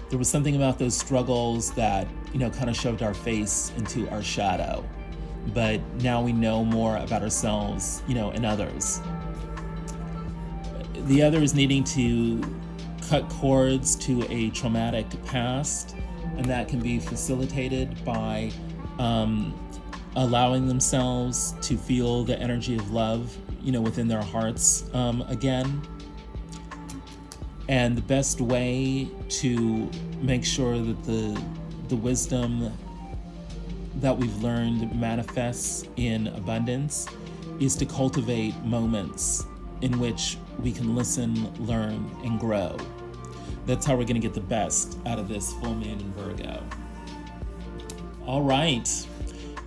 Speaker 1: There was something about those struggles that, kind of shoved our face into our shadow. But now we know more about ourselves, and others. The other is needing to cut cords to a traumatic past, and that can be facilitated by allowing themselves to feel the energy of love, within their hearts again. And the best way to make sure that the wisdom that we've learned manifests in abundance is to cultivate moments in which we can listen, learn, and grow. That's how we're going to get the best out of this full moon in Virgo. All right.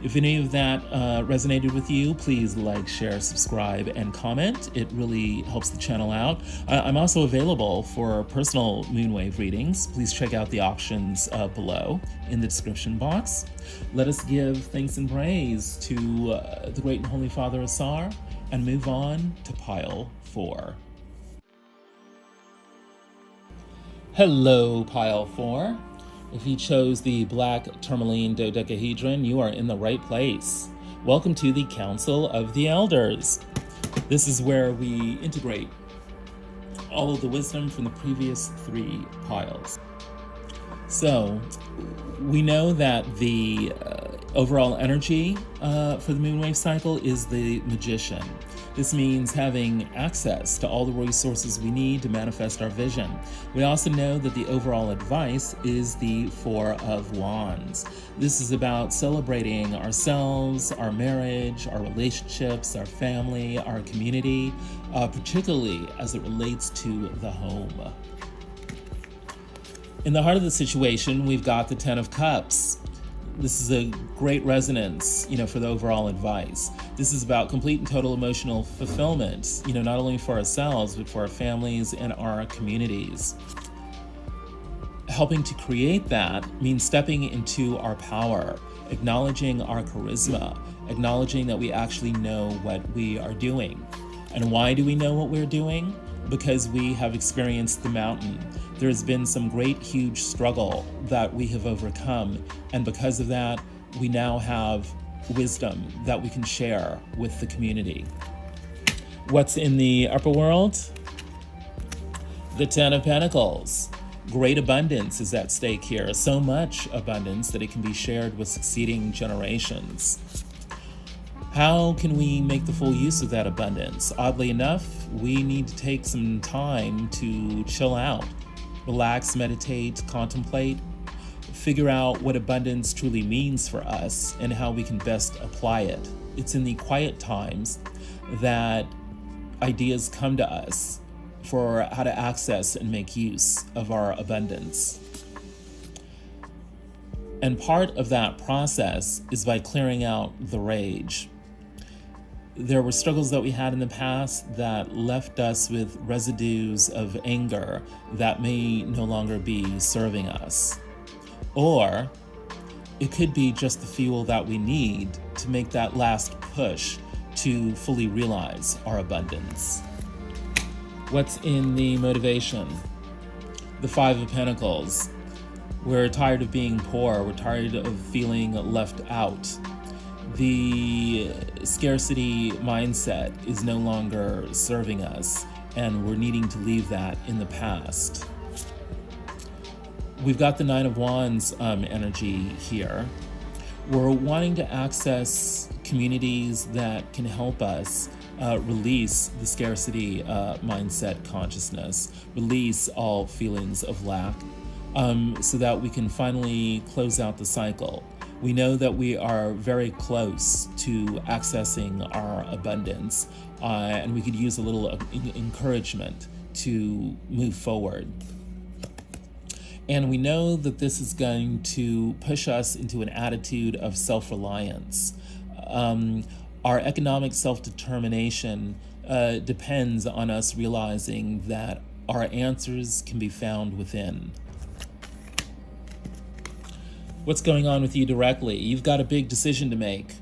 Speaker 1: If any of that resonated with you, please like, share, subscribe, and comment. It really helps the channel out. I'm also available for personal moonwave readings. Please check out the options below in the description box. Let us give thanks and praise to the great and holy Father Asar and move on to pile 4. Hello, pile 4. If you chose the black tourmaline dodecahedron, you are in the right place. Welcome to the Council of the Elders. This is where we integrate all of the wisdom from the previous 3 piles. So, we know that the overall energy for the moonwave cycle is the Magician. This means having access to all the resources we need to manifest our vision. We also know that the overall advice is the 4 of Wands. This is about celebrating ourselves, our marriage, our relationships, our family, our community, particularly as it relates to the home. In the heart of the situation, we've got the 10 of Cups. This is a great resonance, for the overall advice. This is about complete and total emotional fulfillment, not only for ourselves, but for our families and our communities. Helping to create that means stepping into our power, acknowledging our charisma, acknowledging that we actually know what we are doing. And why do we know what we're doing? Because we have experienced the mountain. There's been some great, huge struggle that we have overcome. And because of that, we now have wisdom that we can share with the community. What's in the upper world? The 10 of Pentacles. Great abundance is at stake here. So much abundance that it can be shared with succeeding generations. How can we make the full use of that abundance? Oddly enough, we need to take some time to chill out, relax, meditate, contemplate, figure out what abundance truly means for us and how we can best apply it. It's in the quiet times that ideas come to us for how to access and make use of our abundance. And part of that process is by clearing out the rage. There were struggles that we had in the past that left us with residues of anger that may no longer be serving us. Or it could be just the fuel that we need to make that last push to fully realize our abundance. What's in the motivation? The 5 of Pentacles. We're tired of being poor. We're tired of feeling left out. The scarcity mindset is no longer serving us, and we're needing to leave that in the past. We've got the 9 of Wands energy here. We're wanting to access communities that can help us release the scarcity mindset consciousness, release all feelings of lack, so that we can finally close out the cycle. We know that we are very close to accessing our abundance, and we could use a little encouragement to move forward. And we know that this is going to push us into an attitude of self-reliance. Our economic self-determination depends on us realizing that our answers can be found within. What's going on with you directly? You've got a big decision to make.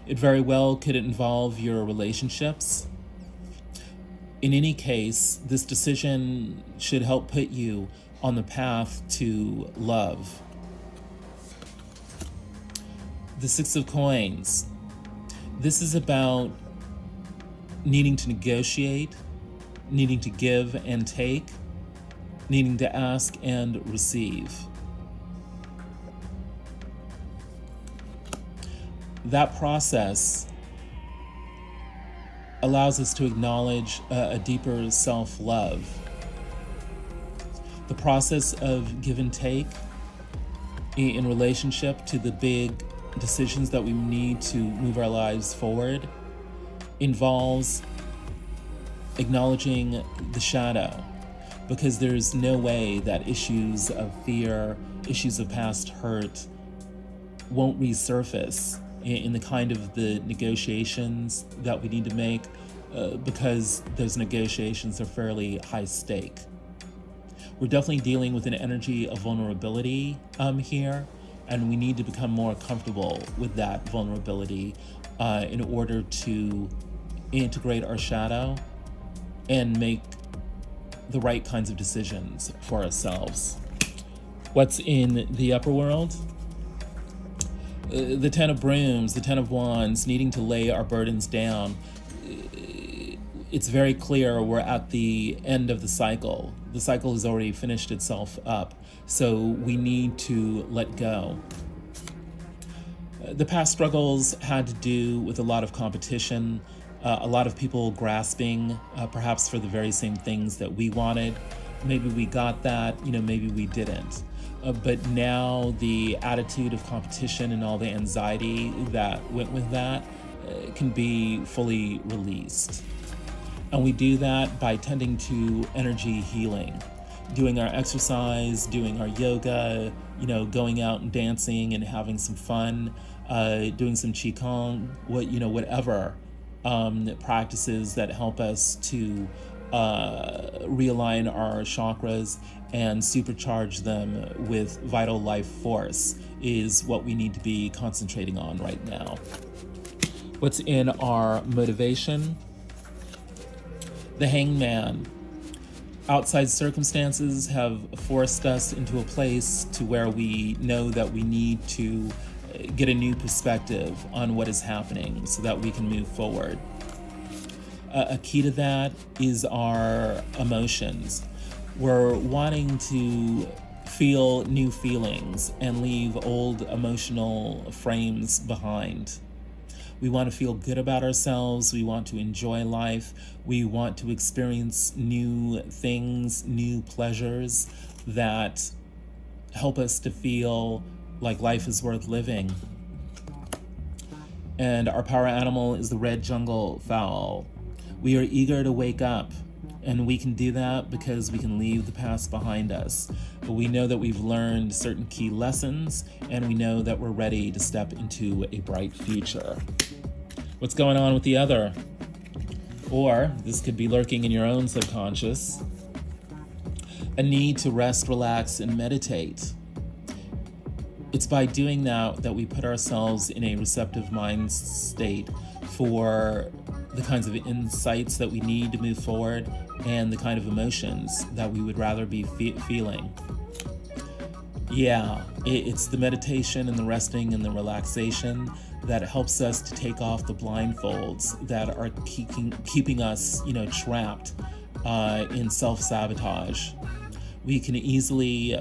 Speaker 1: It very well could involve your relationships. In any case, this decision should help put you on the path to love. The 6 of Coins. This is about needing to negotiate, needing to give and take, needing to ask and receive. That process allows us to acknowledge a deeper self-love. The process of give and take in relationship to the big decisions that we need to move our lives forward involves acknowledging the shadow, because there's no way that issues of fear, issues of past hurt won't resurface in the kind of the negotiations that we need to make, because those negotiations are fairly high stake. We're definitely dealing with an energy of vulnerability here, and we need to become more comfortable with that vulnerability in order to integrate our shadow and make the right kinds of decisions for ourselves. What's in the upper world? The Ten of Brooms, the Ten of Wands, needing to lay our burdens down. It's very clear we're at the end of the cycle. The cycle has already finished itself up, so we need to let go. The past struggles had to do with a lot of competition, a lot of people grasping, perhaps for the very same things that we wanted. Maybe we got that, maybe we didn't. But now the attitude of competition and all the anxiety that went with that can be fully released. And we do that by tending to energy healing, doing our exercise, doing our yoga, going out and dancing and having some fun, doing some qigong, whatever practices that help us to realign our chakras and supercharge them with vital life force is what we need to be concentrating on right now. What's in our motivation? The Hangman. Outside circumstances have forced us into a place to where we know that we need to get a new perspective on what is happening so that we can move forward. A key to that is our emotions. We're wanting to feel new feelings and leave old emotional frames behind. We want to feel good about ourselves. We want to enjoy life. We want to experience new things, new pleasures that help us to feel like life is worth living. And our power animal is the red jungle fowl. We are eager to wake up, and we can do that because we can leave the past behind us. But we know that we've learned certain key lessons, and we know that we're ready to step into a bright future. What's going on with the other? Or this could be lurking in your own subconscious. A need to rest, relax, and meditate. It's by doing that we put ourselves in a receptive mind state for the kinds of insights that we need to move forward and the kind of emotions that we would rather be feeling. Yeah, it's the meditation and the resting and the relaxation that helps us to take off the blindfolds that are keeping us, trapped in self-sabotage. We can easily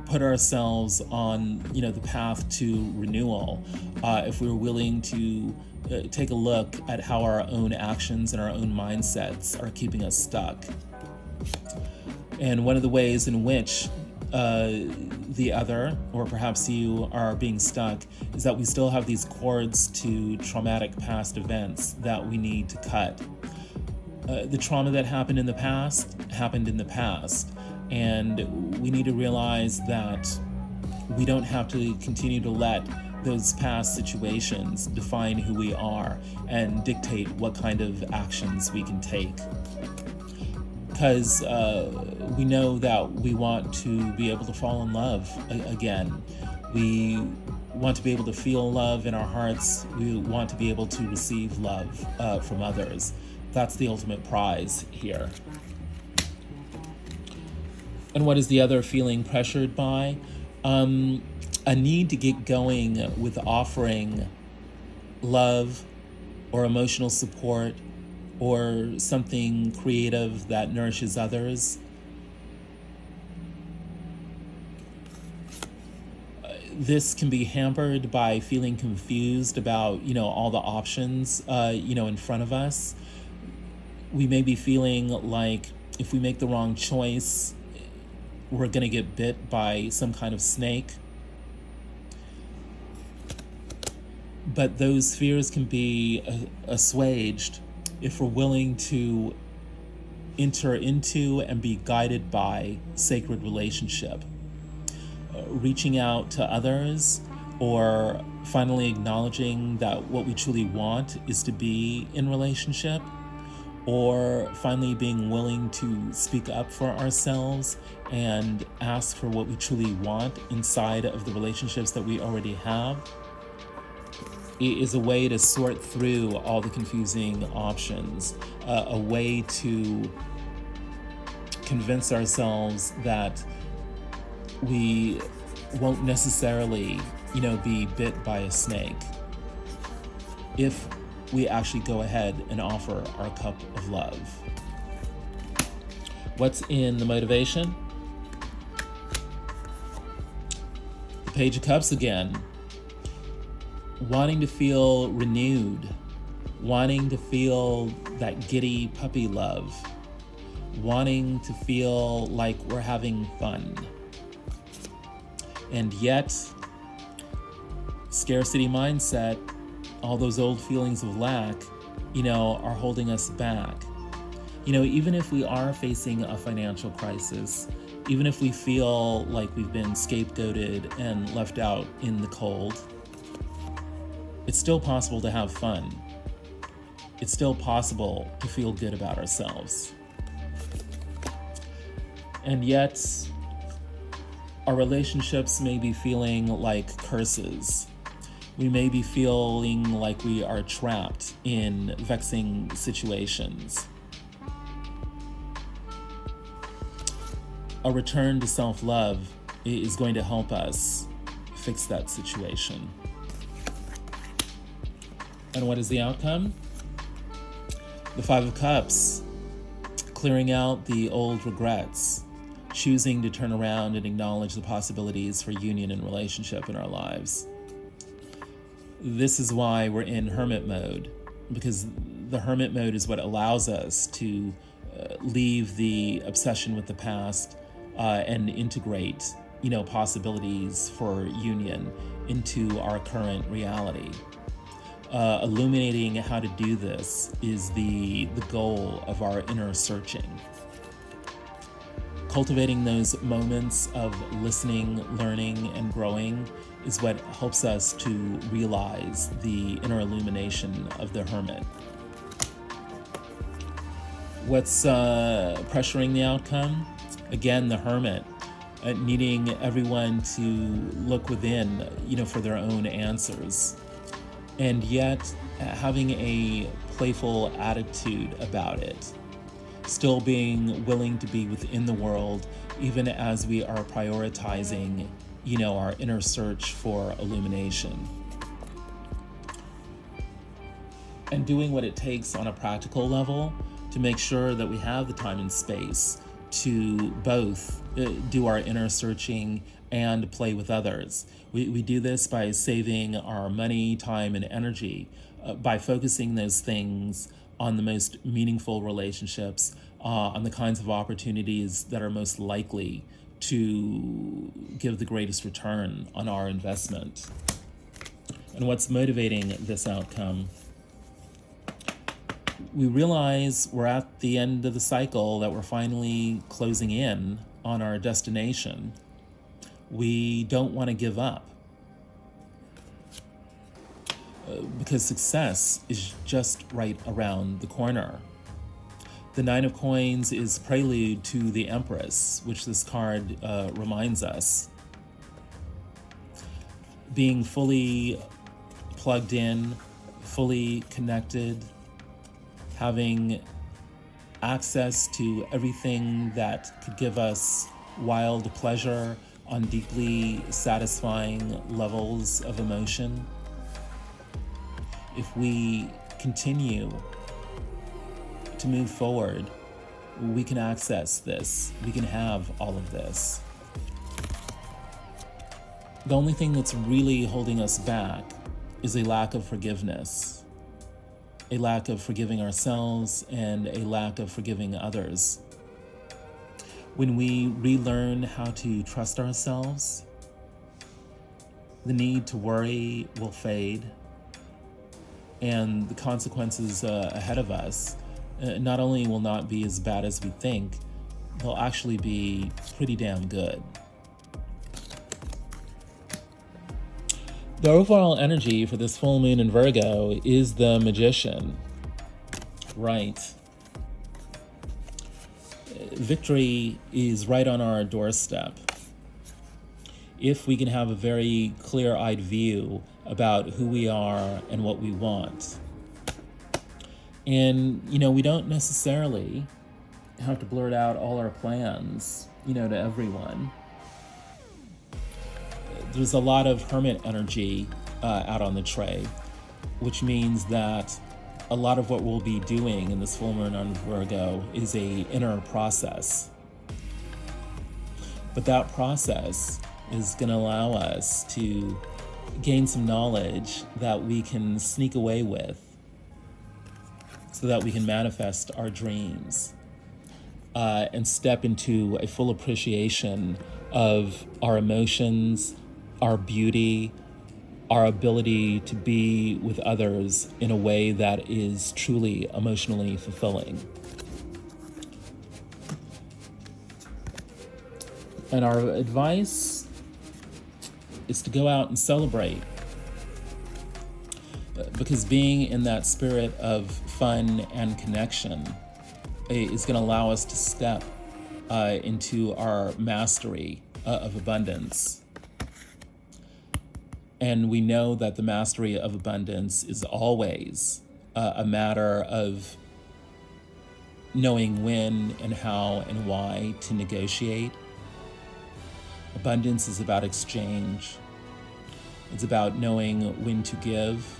Speaker 1: put ourselves on, the path to renewal if we're willing to take a look at how our own actions and our own mindsets are keeping us stuck. And one of the ways in which the other, or perhaps you, are being stuck is that we still have these cords to traumatic past events that we need to cut. The trauma that happened in the past, and we need to realize that we don't have to continue to let those past situations define who we are and dictate what kind of actions we can take. Because we know that we want to be able to fall in love again. We want to be able to feel love in our hearts. We want to be able to receive love from others. That's the ultimate prize here. And what is the other feeling pressured by? A need to get going with offering love or emotional support or something creative that nourishes others. This can be hampered by feeling confused about, all the options, in front of us. We may be feeling like if we make the wrong choice, we're going to get bit by some kind of snake. But those fears can be assuaged if we're willing to enter into and be guided by sacred relationship. Reaching out to others, or finally acknowledging that what we truly want is to be in relationship, or finally being willing to speak up for ourselves and ask for what we truly want inside of the relationships that we already have. It is a way to sort through all the confusing options, a way to convince ourselves that we won't necessarily, be bit by a snake if we actually go ahead and offer our cup of love. What's in the motivation? The Page of Cups again. Wanting to feel renewed, wanting to feel that giddy puppy love, wanting to feel like we're having fun. And yet, scarcity mindset, all those old feelings of lack, are holding us back. Even if we are facing a financial crisis, even if we feel like we've been scapegoated and left out in the cold, it's still possible to have fun. It's still possible to feel good about ourselves. And yet, our relationships may be feeling like curses. We may be feeling like we are trapped in vexing situations. A return to self-love is going to help us fix that situation. And what is the outcome? The Five of Cups, clearing out the old regrets, choosing to turn around and acknowledge the possibilities for union and relationship in our lives. This is why we're in hermit mode, because the hermit mode is what allows us to leave the obsession with the past and integrate, possibilities for union into our current reality. Illuminating how to do this is the goal of our inner searching. Cultivating those moments of listening, learning, and growing is what helps us to realize the inner illumination of the hermit. What's pressuring the outcome? Again, the hermit, needing everyone to look within, for their own answers. And yet having a playful attitude about it. Still being willing to be within the world, even as we are prioritizing, our inner search for illumination. And doing what it takes on a practical level to make sure that we have the time and space to both do our inner searching and play with others. We do this by saving our money, time, and energy, by focusing those things on the most meaningful relationships, on the kinds of opportunities that are most likely to give the greatest return on our investment. And what's motivating this outcome? We realize we're at the end of the cycle, that we're finally closing in on our destination. We don't want to give up, because success is just right around the corner. The Nine of Coins is prelude to the Empress, which this card reminds us. Being fully plugged in, fully connected, having access to everything that could give us wild pleasure on deeply satisfying levels of emotion. If we continue to move forward, we can access this. We can have all of this. The only thing that's really holding us back is a lack of forgiveness, a lack of forgiving ourselves, and a lack of forgiving others. When we relearn how to trust ourselves, the need to worry will fade, and the consequences ahead of us not only will not be as bad as we think, they'll actually be pretty damn good. The overall energy for this full moon in Virgo is the Magician. Right. Victory is right on our doorstep. If we can have a very clear-eyed view about who we are and what we want. And, we don't necessarily have to blurt out all our plans, to everyone. There's a lot of hermit energy out on the tray, which means that a lot of what we'll be doing in this full moon on Virgo is a inner process. But that process is going to allow us to gain some knowledge that we can sneak away with so that we can manifest our dreams and step into a full appreciation of our emotions, our beauty, our ability to be with others in a way that is truly emotionally fulfilling. And our advice is to go out and celebrate, because being in that spirit of fun and connection is going to allow us to step into our mastery of abundance. And we know that the mastery of abundance is always a matter of knowing when and how and why to negotiate. Abundance is about exchange. It's about knowing when to give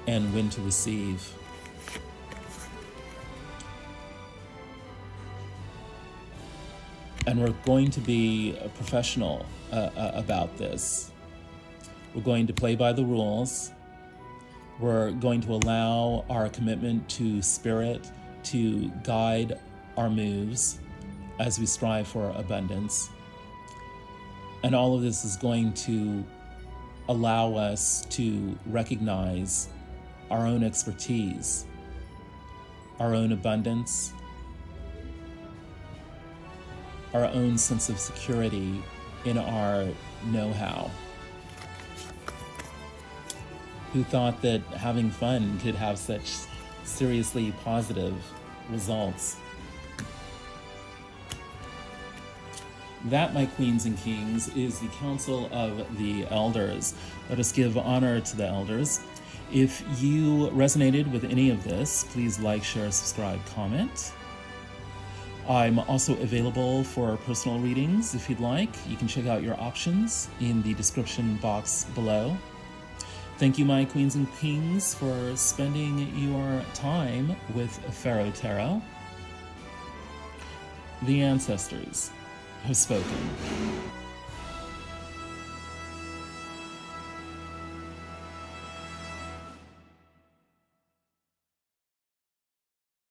Speaker 1: and when to receive. And we're going to be professional about this. We're going to play by the rules. We're going to allow our commitment to spirit to guide our moves as we strive for abundance. And all of this is going to allow us to recognize our own expertise, our own abundance, our own sense of security in our know-how. Who thought that having fun could have such seriously positive results? That, my queens and kings, is the Council of the Elders. Let us give honor to the elders. If you resonated with any of this, please like, share, subscribe, comment. I'm also available for personal readings if you'd like. You can check out your options in the description box below. Thank you, my queens and kings, for spending your time with Pharaoh Tarot. The ancestors have spoken.